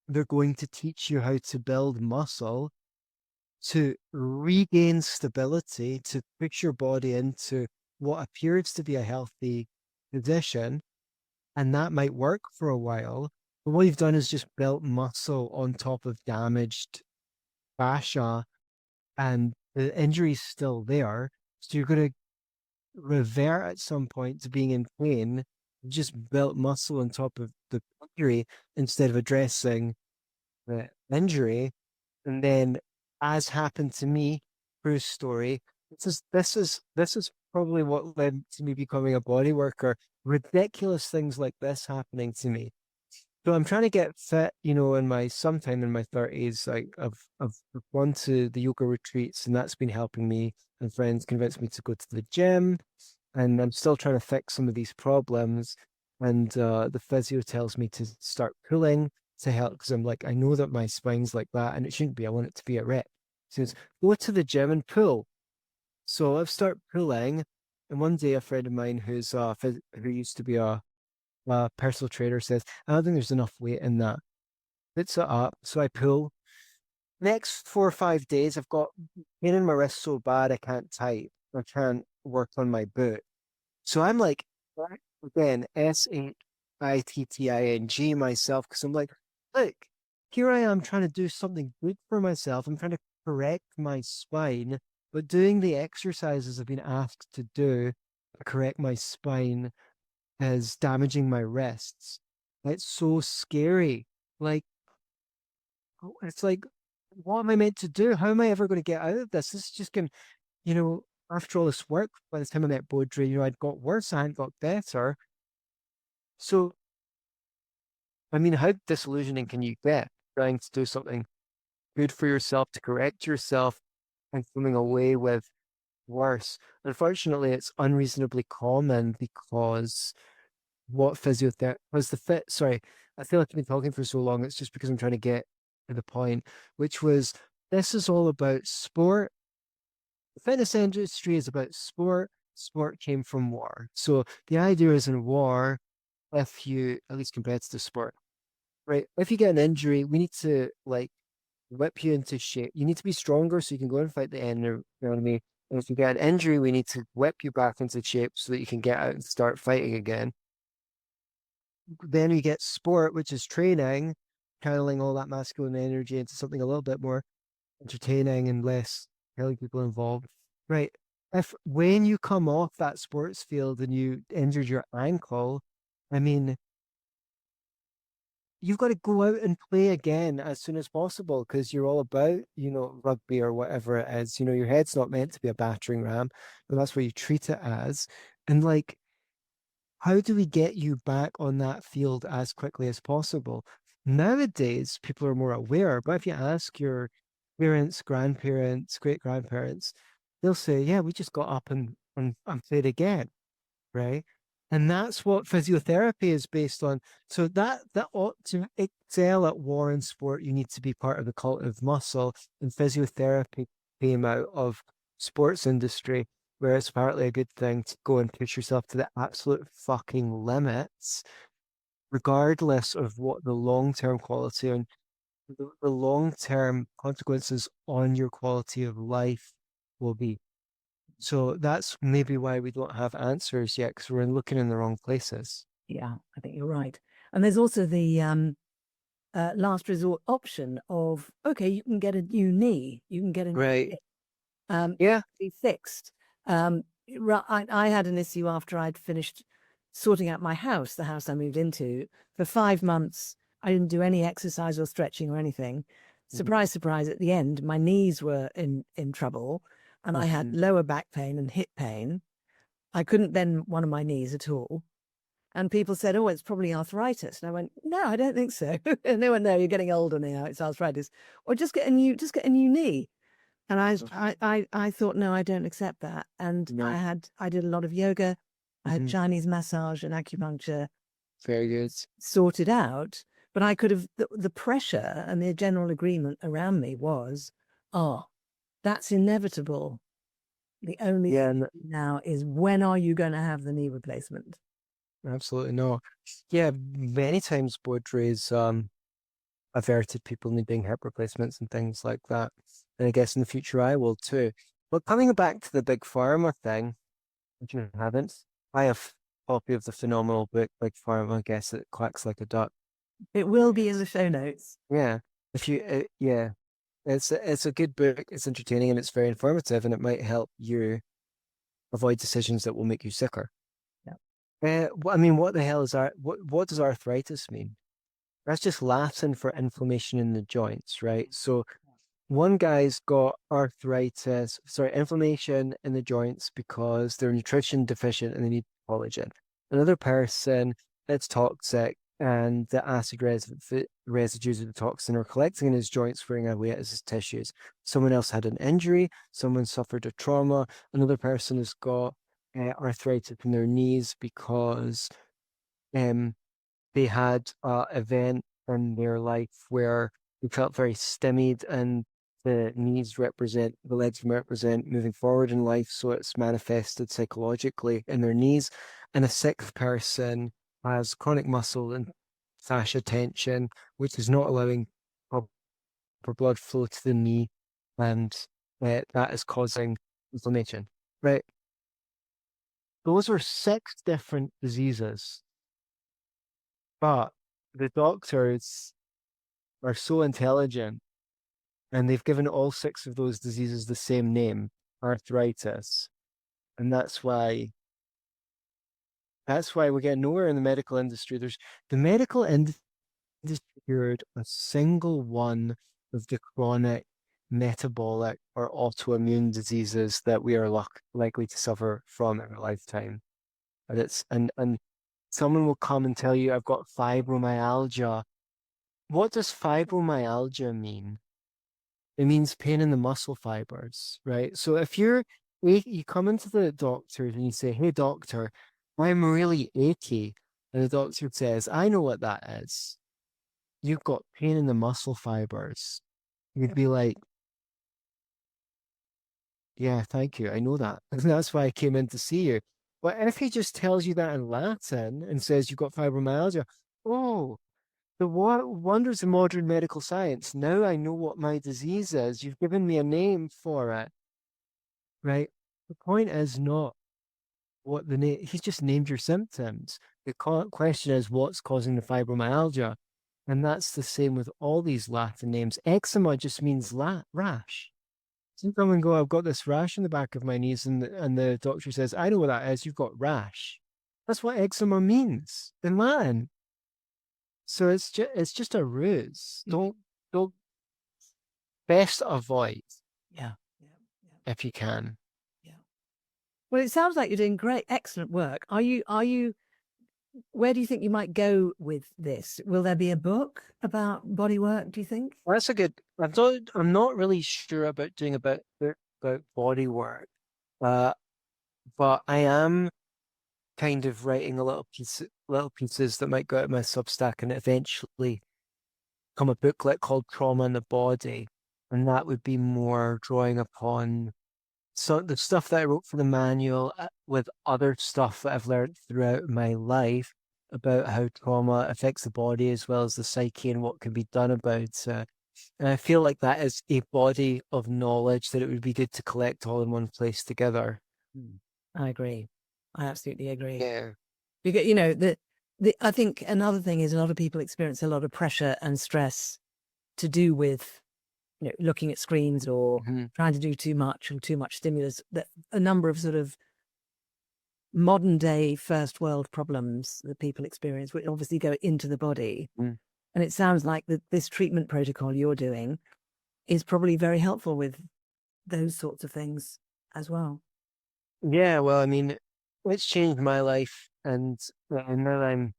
Speaker 2: they're going to teach you how to build muscle to regain stability, to push your body into what appears to be a healthy position. And that might work for a while. But what you've done is just built muscle on top of damaged fascia, and the injury's still there. So you're going to revert at some point to being in pain. You just built muscle on top of the injury instead of addressing the injury. And then, as happened to me, true story, this is probably what led to me becoming a body worker. Ridiculous things like this happening to me. So I'm trying to get fit, in my sometime in my 30s. I've gone to the yoga retreats, and that's been helping me. And friends convinced me to go to the gym, and I'm still trying to fix some of these problems. and the physio tells me to start pulling to help because I'm like, I know that my spine's like that and it shouldn't be. I want it to be at rep. He says, go to the gym and pull. So I've started pulling, and one day a friend of mine who used to be a personal trainer says, I don't think there's enough weight in that. Puts it up, so I pull. Next 4 or 5 days, I've got pain in my wrist so bad I can't type. I can't work on my boot. So I'm like, right, again, SHITTING myself, because I'm like, look, here I am trying to do something good for myself. I'm trying to correct my spine, but doing the exercises I've been asked to do to correct my spine is damaging my wrists. It's so scary. Like, it's like, what am I meant to do? How am I ever going to get out of this? This is just going, after all this work, by the time I met Baudry, I'd got worse, I hadn't got better. So, I mean, how disillusioning can you get trying to do something good for yourself to correct yourself and coming away with worse? Unfortunately, it's unreasonably common because what physiotherapy was sorry, I feel like I've been talking for so long. It's just because I'm trying to get to the point, which was this is all about sport. The fitness industry is about sport. Sport came from war. So the idea is in war, if you, at least competitive sport, right? If you get an injury, we need to like whip you into shape. You need to be stronger so you can go and fight the enemy. And if you get an injury, we need to whip you back into shape so that you can get out and start fighting again. Then we get sport, which is training, channeling all that masculine energy into something a little bit more entertaining and less killing people involved. Right. If when you come off that sports field and you injured your ankle, I mean, you've got to go out and play again as soon as possible because you're all about, rugby or whatever it is. Your head's not meant to be a battering ram, but that's what you treat it as. And like, how do we get you back on that field as quickly as possible? Nowadays, people are more aware, but if you ask your parents, grandparents, great grandparents, they'll say, yeah, we just got up and played again, right? And that's what physiotherapy is based on. So that ought to excel at war and sport, you need to be part of the cult of muscle. And physiotherapy came out of sports industry, where it's apparently a good thing to go and push yourself to the absolute fucking limits, regardless of what the long-term quality and the long-term consequences on your quality of life will be. So that's maybe why we don't have answers yet, because we're looking in the wrong places.
Speaker 1: Yeah, I think you're right. And there's also the last resort option of, okay, you can get a new knee, you can get a
Speaker 2: Right.
Speaker 1: it
Speaker 2: Yeah.
Speaker 1: can be fixed. I had an issue after I'd finished sorting out my house, the house I moved into. For 5 months, I didn't do any exercise or stretching or anything. Surprise, surprise, at the end, my knees were in trouble and I had lower back pain and hip pain. I couldn't bend one of my knees at all. And people said, oh, it's probably arthritis. And I went, no, I don't think so. And they went, no, you're getting older now, it's arthritis. Or just get a new knee. And I thought, no, I don't accept that. And
Speaker 2: No.
Speaker 1: I did a lot of yoga, I had Chinese massage and acupuncture
Speaker 2: Very good.
Speaker 1: sorted out. But I could have, the pressure and the general agreement around me was, oh, that's inevitable. The only
Speaker 2: Yeah,
Speaker 1: thing now is, when are you going to have the knee replacement?
Speaker 2: absolutely no. Yeah, many times Baudry's averted people needing hip replacements and things like that. And I guess in the future I will too. But coming back to the big pharma thing, which you haven't, I have a copy of the phenomenal book Big Pharma, I guess it quacks like a duck.
Speaker 1: It will be in the show notes.
Speaker 2: Yeah. If you yeah. It's a good book, it's entertaining and it's very informative and it might help you avoid decisions that will make you sicker. I mean, what the hell is what does arthritis mean? That's just Latin for inflammation in the joints, right? So one guy's got inflammation in the joints because they're nutrition deficient and they need collagen. Another person, it's toxic and the residues of the toxin are collecting in his joints, wearing away at his tissues. Someone else had an injury, someone suffered a trauma, another person has got arthritis in their knees because they had an event in their life where they felt very stymied, and the legs represent moving forward in life, so it's manifested psychologically in their knees. And a sixth person has chronic muscle and fascia tension, which is not allowing proper blood flow to the knee, and that is causing inflammation. Right. Those are six different diseases, but the doctors are so intelligent, and they've given all six of those diseases the same name, arthritis. And that's why we get nowhere in the medical industry. The medical industry cured a single one of the chronic metabolic or autoimmune diseases that we are likely to suffer from in our lifetime. And someone will come and tell you, I've got fibromyalgia. What does fibromyalgia mean? It means pain in the muscle fibers, right? So if you come into the doctor and you say, hey, doctor, I'm really achy. And the doctor says, I know what that is. You've got pain in the muscle fibers. You'd be like, yeah, thank you. I know that. That's why I came in to see you. But if he just tells you that in Latin and says you've got fibromyalgia, oh, the wonders of modern medical science. Now I know what my disease is. You've given me a name for it, right? The point is not what the name, he's just named your symptoms. The question is what's causing the fibromyalgia. And that's the same with all these Latin names. Eczema just means rash. So you come and go, I've got this rash in the back of my knees, and the doctor says, I know what that is. You've got rash. That's what eczema means in Latin. So it's just a ruse. Don't best avoid
Speaker 1: Yeah. Yeah. Yeah.
Speaker 2: if you can.
Speaker 1: Yeah. Well, it sounds like you're doing great, excellent work. Are you, where do you think you might go with this? Will there be a book about bodywork, do you think?
Speaker 2: Well, that's a good. I'm not really sure about doing about body work, uh, but I am kind of writing little pieces that might go out of my Substack and eventually come a booklet called Trauma in the Body, and that would be more drawing upon the stuff that I wrote for the manual with other stuff that I've learned throughout my life about how trauma affects the body as well as the psyche and what can be done about it. And I feel like that is a body of knowledge that it would be good to collect all in one place together.
Speaker 1: I agree. I absolutely agree.
Speaker 2: Yeah.
Speaker 1: Because, I think another thing is a lot of people experience a lot of pressure and stress to do with, looking at screens or trying to do too much or too much stimulus. That a number of sort of modern day first world problems that people experience, which obviously go into the body. And it sounds like this treatment protocol you're doing is probably very helpful with those sorts of things as well.
Speaker 2: Yeah, well, I mean, it's changed my life, and now I'm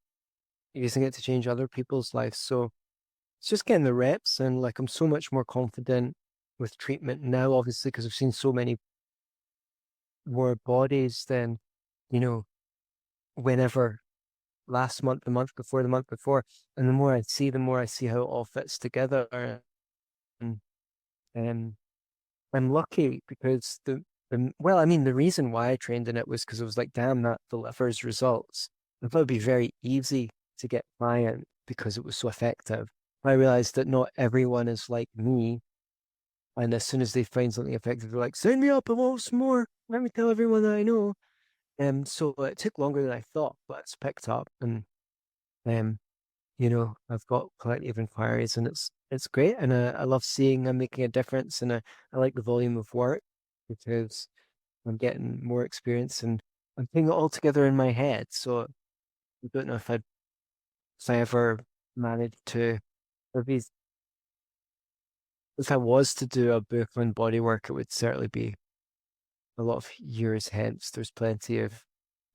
Speaker 2: using it to change other people's lives. So it's just getting the reps, and like I'm so much more confident with treatment now, obviously, because I've seen so many more bodies than, whenever last month, the month before, the month before. And the more I see, how it all fits together. And I'm lucky because the reason why I trained in it was because it was like, damn, that delivers results. I thought it'd be very easy to get client because it was so effective. I realized that not everyone is like me. And as soon as they find something effective, they're like, sign me up, I want some more. Let me tell everyone that I know. So it took longer than I thought, but it's picked up, and I've got plenty of inquiries, and it's great, and I love seeing I'm making a difference, and I like the volume of work because I'm getting more experience, and I'm putting it all together in my head. So I don't know if I ever managed to, or if I was to do a book on body work, it would certainly be a lot of years hence. There's plenty of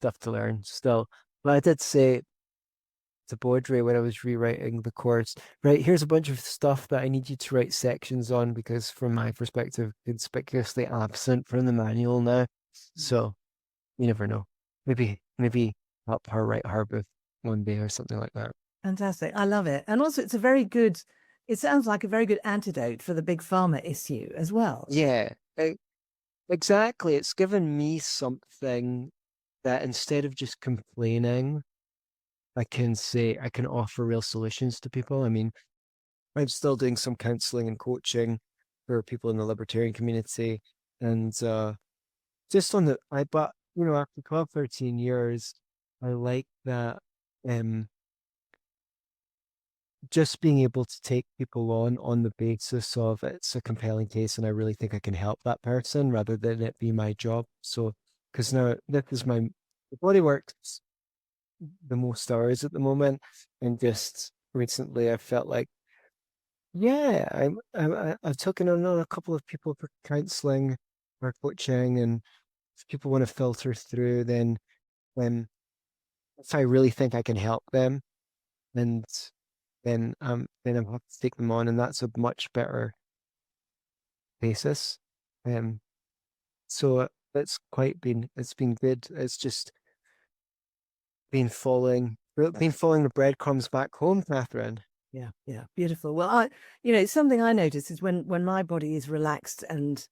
Speaker 2: stuff to learn still. But I did say to Baudry when I was rewriting the course, right, here's a bunch of stuff that I need you to write sections on because from my perspective, conspicuously absent from the manual now. So you never know. Maybe help her write her book. one day or something like that.
Speaker 1: Fantastic. I love it. And also, it sounds like a very good antidote for the big pharma issue as well.
Speaker 2: Yeah, exactly. It's given me something that instead of just complaining, I can offer real solutions to people. I mean, I'm still doing some counseling and coaching for people in the libertarian community. And just on the, but, after 12, 13 years, I like that um, just being able to take people on the basis of it's a compelling case and I really think I can help that person rather than it be my job. So, because now this is my body works the most hours at the moment, and just recently I felt like, yeah, I've taken on a couple of people for counseling or coaching, and if people want to filter through, then when if I really think I can help them, and then I'm happy to take them on, and that's a much better basis. Um, so it's been good. It's just been following the breadcrumbs back home, Catherine.
Speaker 1: Yeah, yeah, beautiful. Well, it's something I notice is when my body is relaxed and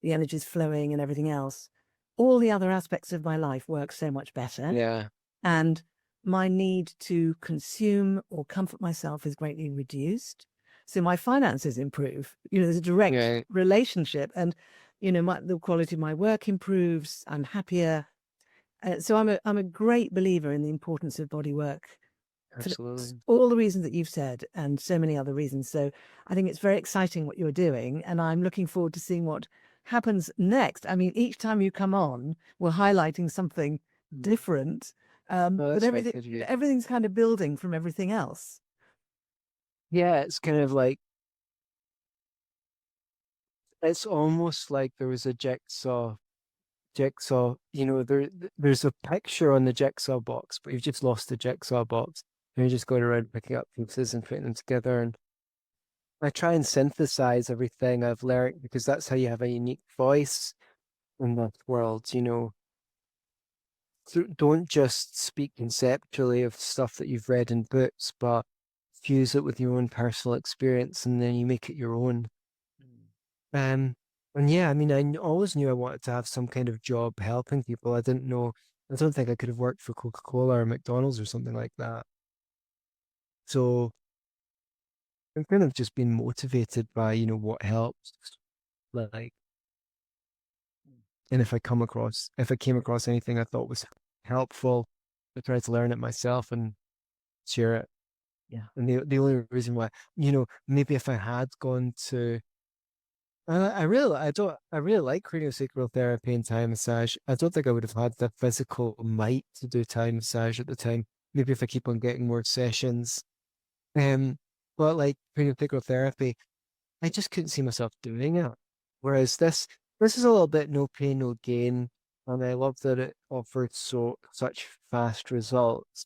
Speaker 1: the energy is flowing and everything else, all the other aspects of my life work so much better,
Speaker 2: Yeah,
Speaker 1: and my need to consume or comfort myself is greatly reduced. So my finances improve. There's a direct
Speaker 2: yeah,
Speaker 1: relationship, and the quality of my work improves. I'm happier. So I'm a great believer in the importance of body work for
Speaker 2: absolutely.
Speaker 1: all the reasons that you've said and so many other reasons. So I think it's very exciting what you're doing, and I'm looking forward to seeing what happens next. I mean, each time you come on, we're highlighting something different,
Speaker 2: Oh,
Speaker 1: but
Speaker 2: that's very good of you.
Speaker 1: everything's kind of building from everything else.
Speaker 2: Yeah, it's kind of like it's almost like there was a jigsaw, there's a picture on the jigsaw box, but you've just lost the jigsaw box. And you're just going around picking up pieces and putting them together. And I try and synthesize everything I've learned because that's how you have a unique voice in this world, Don't just speak conceptually of stuff that you've read in books, but fuse it with your own personal experience and then you make it your own. Um, and yeah, I mean, always knew I wanted to have some kind of job helping people. I don't think I could have worked for Coca-Cola or McDonald's or something like that. So I've kind of just been motivated by, what helps. Like, and if I came across anything I thought was helpful, I tried to learn it myself and share it.
Speaker 1: Yeah.
Speaker 2: And the only reason why, maybe if I had gone to I really like craniosacral therapy and Thai massage. I don't think I would have had the physical might to do Thai massage at the time. Maybe if I keep on getting more sessions. Um, but like craniosacral therapy, I just couldn't see myself doing it. Whereas this is a little bit no pain, no gain, and I love that it offered such fast results.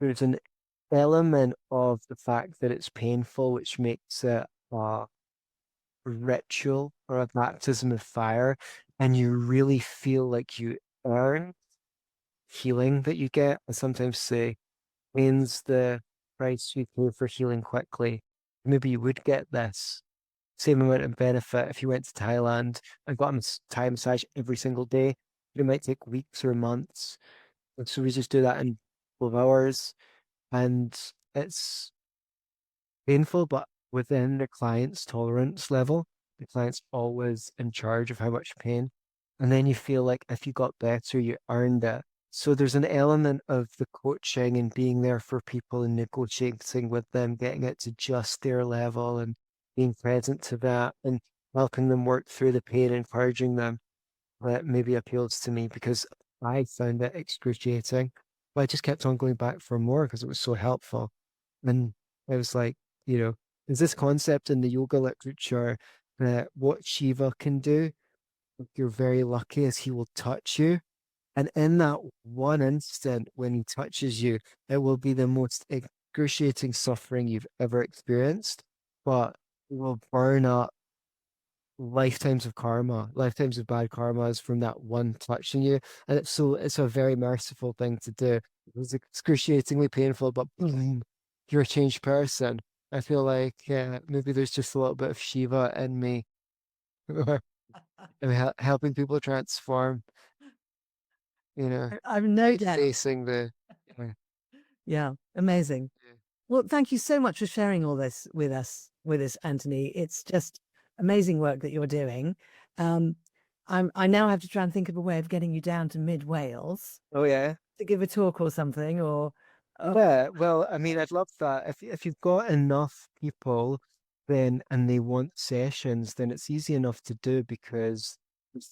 Speaker 2: There's an element of the fact that it's painful, which makes it ritual or a baptism of fire, and you really feel like you earn healing that you get. I sometimes say, means the price you pay for healing quickly. Maybe you would get this same amount of benefit if you went to Thailand and got a Thai massage every single day. It might take weeks or months. And so we just do that in 12 hours, and it's painful, but within the client's tolerance level. The client's always in charge of how much pain. And then you feel like if you got better, you earned it. So there's an element of the coaching and being there for people and negotiating with them, getting it to just their level and being present to that and helping them work through the pain, encouraging them that maybe appeals to me because I found it excruciating. But I just kept on going back for more because it was so helpful. And I was like, there's this concept in the yoga literature that what Shiva can do, if you're very lucky, is he will touch you. And in that one instant when he touches you, it will be the most excruciating suffering you've ever experienced, but it will burn up lifetimes of karma, lifetimes of bad karmas from that one touching you. And it's a very merciful thing to do. It was excruciatingly painful, but boom, you're a changed person. I feel like maybe there's just a little bit of Shiva in me, and helping people transform, you know,
Speaker 1: I've no
Speaker 2: keep
Speaker 1: doubt.
Speaker 2: facing the yeah.
Speaker 1: Yeah, amazing. Well, thank you so much for sharing all this with us, Anthony. It's just amazing work that you're doing. Um, I now have to try and think of a way of getting you down to mid Wales
Speaker 2: Oh yeah.
Speaker 1: to give a talk or something, or
Speaker 2: Yeah, well, I mean, I'd love that. If you've got enough people, then and they want sessions, then it's easy enough to do because if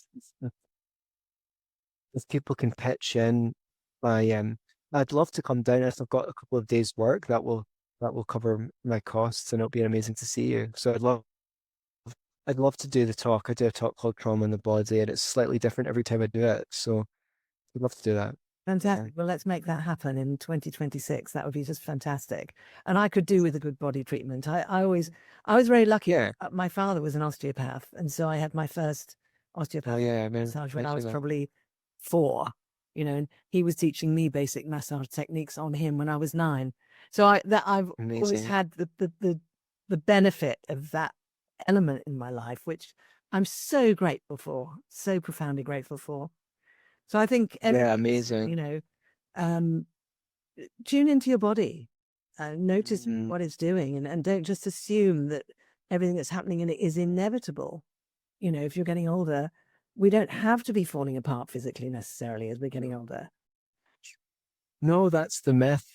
Speaker 2: if people can pitch in by I'd love to come down if I've got a couple of days work that will cover my costs and it'll be amazing to see you. So I'd love to do the talk. I do a talk called Trauma in the Body and it's slightly different every time I do it. So I'd love to do that. Yeah.
Speaker 1: fantastic. Well, let's make that happen in 2026. That would be just fantastic. And I could do with a good body treatment. I was very lucky.
Speaker 2: Yeah.
Speaker 1: My father was an osteopath, and so I had my first
Speaker 2: Oh
Speaker 1: osteopath
Speaker 2: yeah, I mean,
Speaker 1: massage when I was
Speaker 2: mentioning that.
Speaker 1: probably 4, and he was teaching me basic massage techniques on him when I was 9. So I've always
Speaker 2: Amazing.
Speaker 1: had the benefit of that element in my life, which I'm so grateful for, so profoundly grateful for. So I think
Speaker 2: Yeah,
Speaker 1: everyone listening,
Speaker 2: amazing.
Speaker 1: um, tune into your body, notice
Speaker 2: Mm,
Speaker 1: what it's doing, and don't just assume that everything that's happening in it is inevitable. If you're getting older, we don't have to be falling apart physically necessarily as we're getting older.
Speaker 2: no, that's the myth.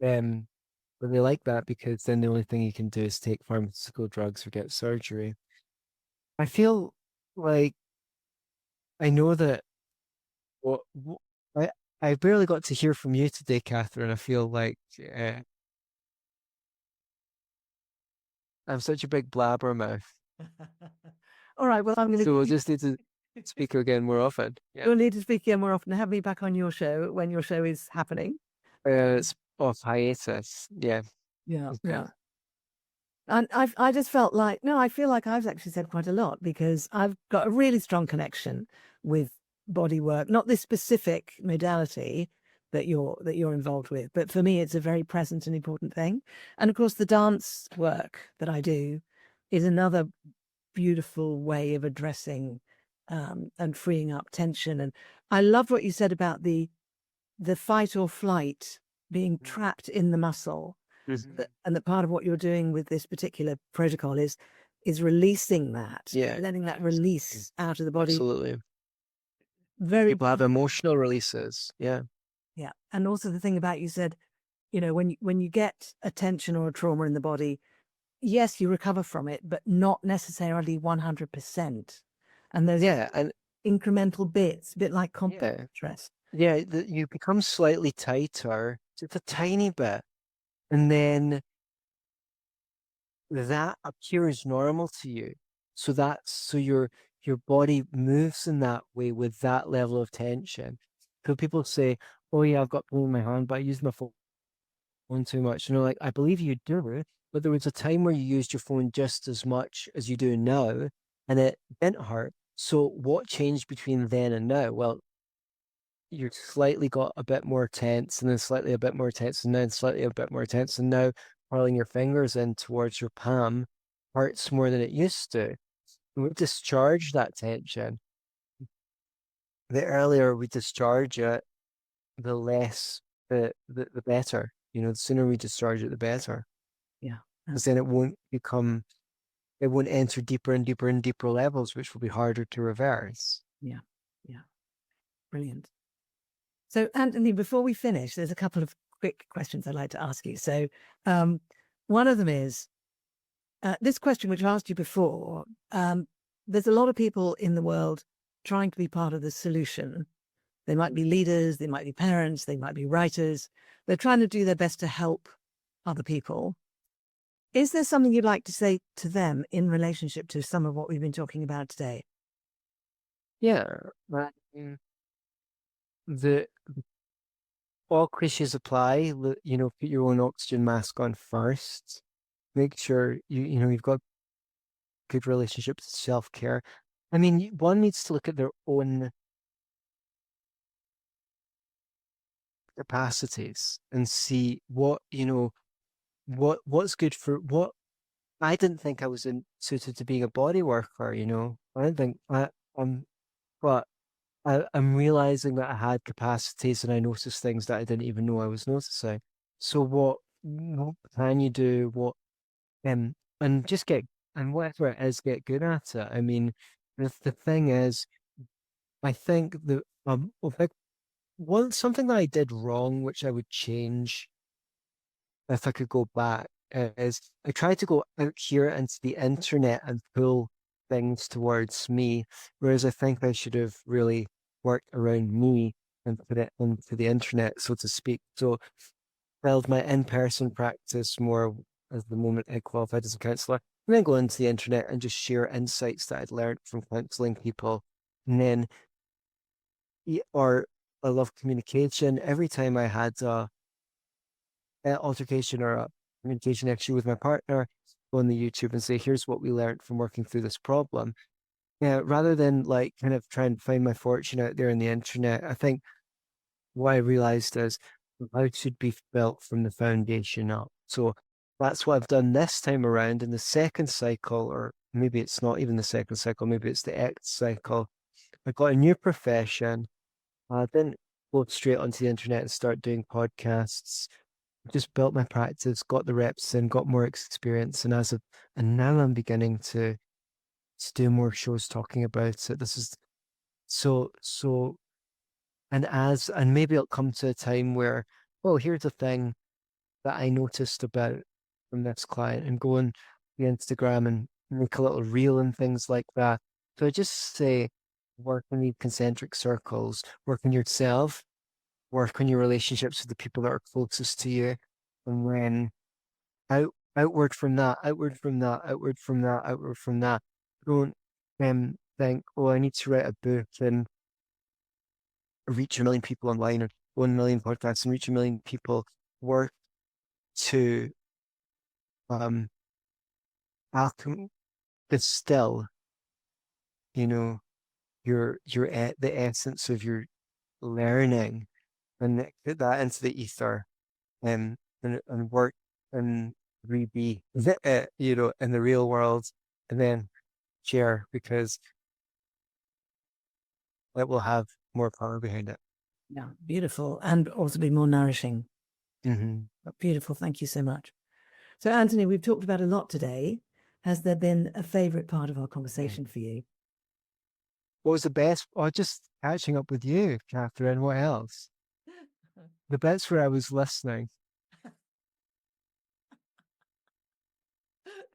Speaker 2: But they like that because then the only thing you can do is take pharmaceutical drugs or get surgery. I feel like I know that what I barely got to hear from you today, Catherine. I feel like I'm such a big blabbermouth.
Speaker 1: All right, well, I'm going
Speaker 2: So we'll
Speaker 1: to
Speaker 2: just need to speak again more often. Yeah.
Speaker 1: you'll need to speak here more often. Have me back on your show when your show is happening.
Speaker 2: It's off hiatus. Yeah.
Speaker 1: Yeah,
Speaker 2: Okay.
Speaker 1: yeah. And I just felt like, no, I feel like I've actually said quite a lot because I've got a really strong connection with body work, not this specific modality that you're involved with, but for me it's a very present and important thing. And of course the dance work that I do is another beautiful way of addressing and freeing up tension. And I loved what you said about the fight or flight being trapped in the muscle,
Speaker 2: Mhm.
Speaker 1: and that part of what you're doing with this particular protocol is releasing that,
Speaker 2: Yeah.
Speaker 1: letting that
Speaker 2: Absolutely.
Speaker 1: release out of the body.
Speaker 2: Absolutely.
Speaker 1: Very
Speaker 2: People have emotional releases. Yeah.
Speaker 1: Yeah. And also the thing about, you said, when you get a tension or a trauma in the body, yes, you recover from it, but not necessarily 100%. And there's
Speaker 2: Yeah. And
Speaker 1: incremental bits, a bit like compound
Speaker 2: yeah.
Speaker 1: interest.
Speaker 2: Yeah. You become slightly tighter, just a tiny bit. And then that appears normal to you. So your body moves in that way with that level of tension. So people say, "Oh yeah, I've got pain in my hand, but I use my phone too much." And they're like, "I believe you do, but there was a time where you used your phone just as much as you do now, and it didn't hurt. So what changed between then and now?" Well, you slightly got a bit more tense, and then slightly a bit more tense, and then slightly a bit more tense, and now curling your fingers in towards your palm hurts more than it used to. And we discharge that tension. The earlier we discharge it, the less the better. The sooner we discharge it, the better.
Speaker 1: Yeah.
Speaker 2: Because then it won't enter deeper and deeper and deeper levels, which will be harder to reverse.
Speaker 1: Yeah. Yeah. Brilliant. So, Anthony, before we finish, there's a couple of quick questions I'd like to ask you. So, um, one of them is this question, which I asked you before. There's a lot of people in the world trying to be part of the solution. They might be leaders, they might be parents, they might be writers. They're trying to do their best to help other people. Is there something you'd like to say to them in relationship to some of what we've been talking about today?
Speaker 2: Yeah, but the all cliches apply. Put your own oxygen mask on first. Make sure you've got good relationships, self-care. I mean, one needs to look at their own capacities and see what, what's good for what. I didn't think I was suited to being a body worker, I didn't think but I'm realizing that I had capacities and I noticed things that I didn't even know I was noticing. So what can you do? And just and whatever it is, get good at it. I mean, the thing is, I think that something that I did wrong, which I would change if I could go back, is I tried to go out here into the internet and pull things towards me, whereas I think I should have really worked around me and put it into the internet, so to speak. So build my in-person practice more as the moment I qualified as a counselor, and then go into the internet and just share insights that I'd learned from counseling people. And then, or I love communication. Every time I had an altercation or a communication issue with my partner, go on the YouTube and say, here's what we learned from working through this problem. Yeah, rather than like kind of try and find my fortune out there on the internet. I think what I realized is how it should be built from the foundation up. So that's what I've done this time around in the second cycle, or maybe it's not even the second cycle, maybe it's the X cycle. I got a new profession. I didn't go straight onto the internet and start doing podcasts. Just built my practice, got the reps in, got more experience, and now I'm beginning to do more shows talking about it. This is so and maybe it'll come to a time where, oh, here's a thing that I noticed about from this client, and go on the Instagram and make a little reel and things like that. So I just say work in these concentric circles, work on yourself, work on your relationships with the people that are closest to you, and then outward from that, outward from that, outward from that, outward from that. Don't think, oh, I need to write a book and reach 1 million people online, or 1 million podcasts and reach 1 million people. Work to um alchem distill, you know, the essence of your learning, and put that into the ether, and work and be in the real world, and then share, because it will have more power behind it.
Speaker 1: Yeah, beautiful, and also be more nourishing.
Speaker 2: Mm-hmm.
Speaker 1: Beautiful. Thank you so much. So, Anthony, we've talked about a lot today. Has there been a favorite part of our conversation for you?
Speaker 2: What was the best? Oh, just catching up with you, Catherine. What else? The bits where I was listening.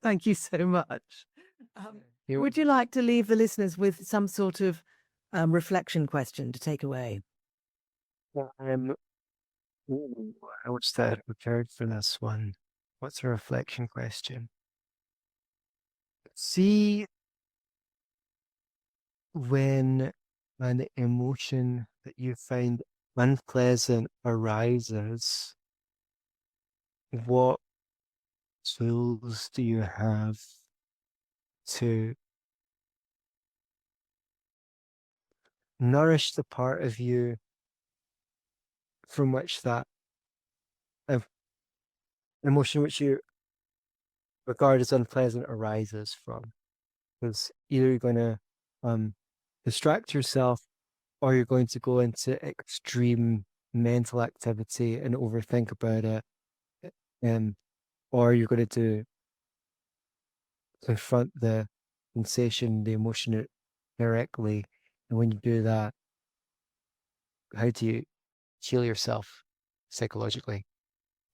Speaker 1: Thank you so much. Would you like to leave the listeners with some sort of reflection question to take away?
Speaker 2: I was that prepared for this one. What's a reflection question? See, when an emotion that you find unpleasant arises, what tools do you have to nourish the part of you from which that uh, emotion, which you regard as unpleasant, arises from? Because either you're going to distract yourself, or you're going to go into extreme mental activity and overthink about it, um, or you're going to confront the sensation, the emotion directly. And when you do that, how do you heal yourself psychologically?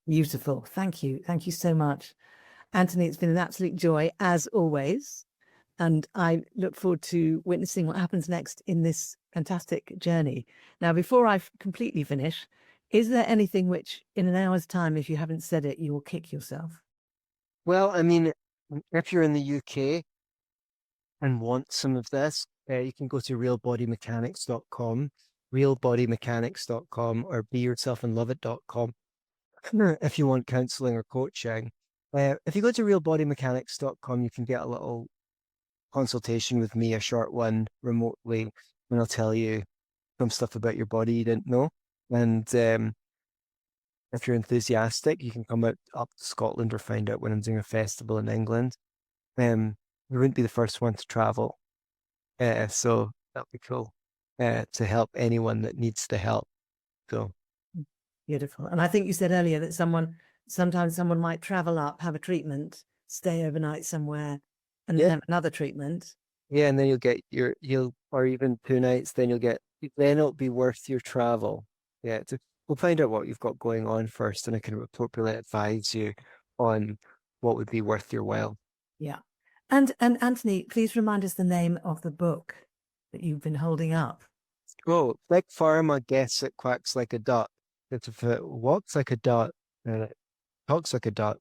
Speaker 1: Beautiful. Thank you. Thank you so much. Anthony, it's been an absolute joy, as always. And I look forward to witnessing what happens next in this fantastic journey. Now, before I completely finish, is there anything which, in an hour's time, if you haven't said it, you will kick yourself?
Speaker 2: Well, I mean, if you're in the UK and want some of this, you can go to realbodymechanics.com, realbodymechanics.com, or beyourselfandloveit.com if you want counseling or coaching. If you go to realbodymechanics.com, you can get a little consultation with me, a short one remotely, and I'll tell you some stuff about your body you didn't know. And if you're enthusiastic, you can come up to Scotland or find out when I'm doing a festival in England. We wouldn't be the first one to travel, so that'd be cool to help anyone that needs the help. So
Speaker 1: Beautiful. And I think you said earlier that sometimes someone might travel up, have a treatment, stay overnight somewhere, and then have another treatment.
Speaker 2: yeah, and then or even 2 nights, then it'll be worth your travel. Yeah, we'll find out what you've got going on first, and I can appropriately advise you on what would be worth your while.
Speaker 1: Yeah. And Anthony, please remind us the name of the book that you've been holding up.
Speaker 2: Oh, like pharma guess it quacks like a duck. If it walks like a duck and it talks like a duck,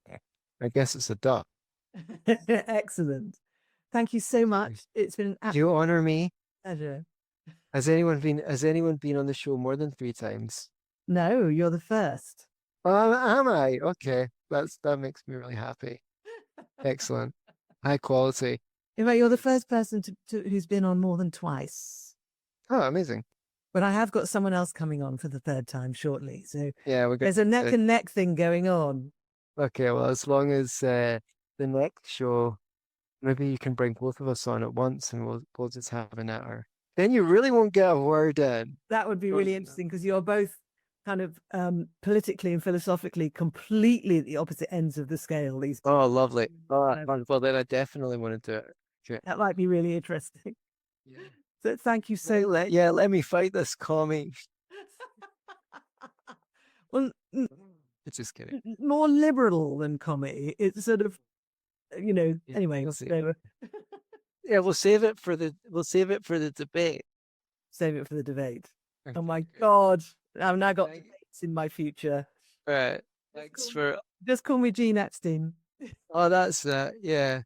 Speaker 2: I guess it's a duck.
Speaker 1: Excellent. Thank you so much. It's been an
Speaker 2: Do you honor me?
Speaker 1: pleasure.
Speaker 2: Has anyone been on the show more than 3 times?
Speaker 1: No, you're the first.
Speaker 2: Am I? Okay. That makes me really happy. Excellent. High quality.
Speaker 1: In fact, you're the first person who's been on more than twice.
Speaker 2: Oh, amazing.
Speaker 1: But I have got someone else coming on for the third time shortly. So
Speaker 2: Yeah,
Speaker 1: there's a neck and neck thing going on.
Speaker 2: Okay, well, as long as the next show, maybe you can bring both of us on at once and we'll just have an hour. Then you really won't get a word in.
Speaker 1: That would be really interesting because you're both kind of politically and philosophically completely at the opposite ends of the scale.
Speaker 2: Oh, lovely. Well, then I definitely want to do it. Okay.
Speaker 1: That might be really interesting.
Speaker 2: Yeah.
Speaker 1: So thank you so much.
Speaker 2: Let me fight this commie.
Speaker 1: Well,
Speaker 2: It's just kidding.
Speaker 1: more liberal than commie. It's sort of, anyway.
Speaker 2: We'll see.
Speaker 1: So,
Speaker 2: Yeah, we'll save it for the debate.
Speaker 1: save it for the debate.
Speaker 2: Okay.
Speaker 1: Oh my God. I've now got debates in my future.
Speaker 2: All right. Thanks for.
Speaker 1: Just call me Jean Epstein.
Speaker 2: Oh, that's yeah.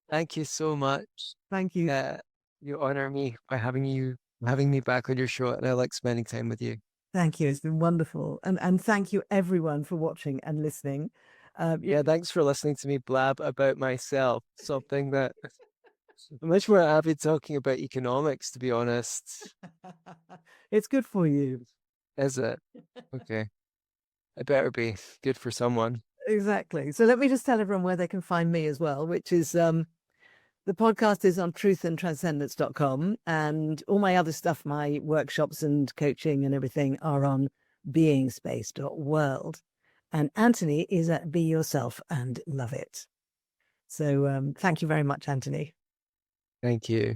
Speaker 2: Thank you so much.
Speaker 1: Thank you.
Speaker 2: You honor me by having me back on your show, and I like spending time with you.
Speaker 1: Thank you. It's been wonderful. And thank you everyone for watching and listening.
Speaker 2: Yeah, thanks for listening to me blab about myself. Something that I'm much more happy talking about economics, to be honest.
Speaker 1: It's good for you.
Speaker 2: Is it? Okay. It better be good for someone.
Speaker 1: Exactly. So let me just tell everyone where they can find me as well, which is the podcast is on truthandtranscendence.com, and all my other stuff, my workshops and coaching and everything, are on beingspace.world. And Anthony is at Be Yourself and Love It. So thank you very much, Anthony.
Speaker 2: Thank you.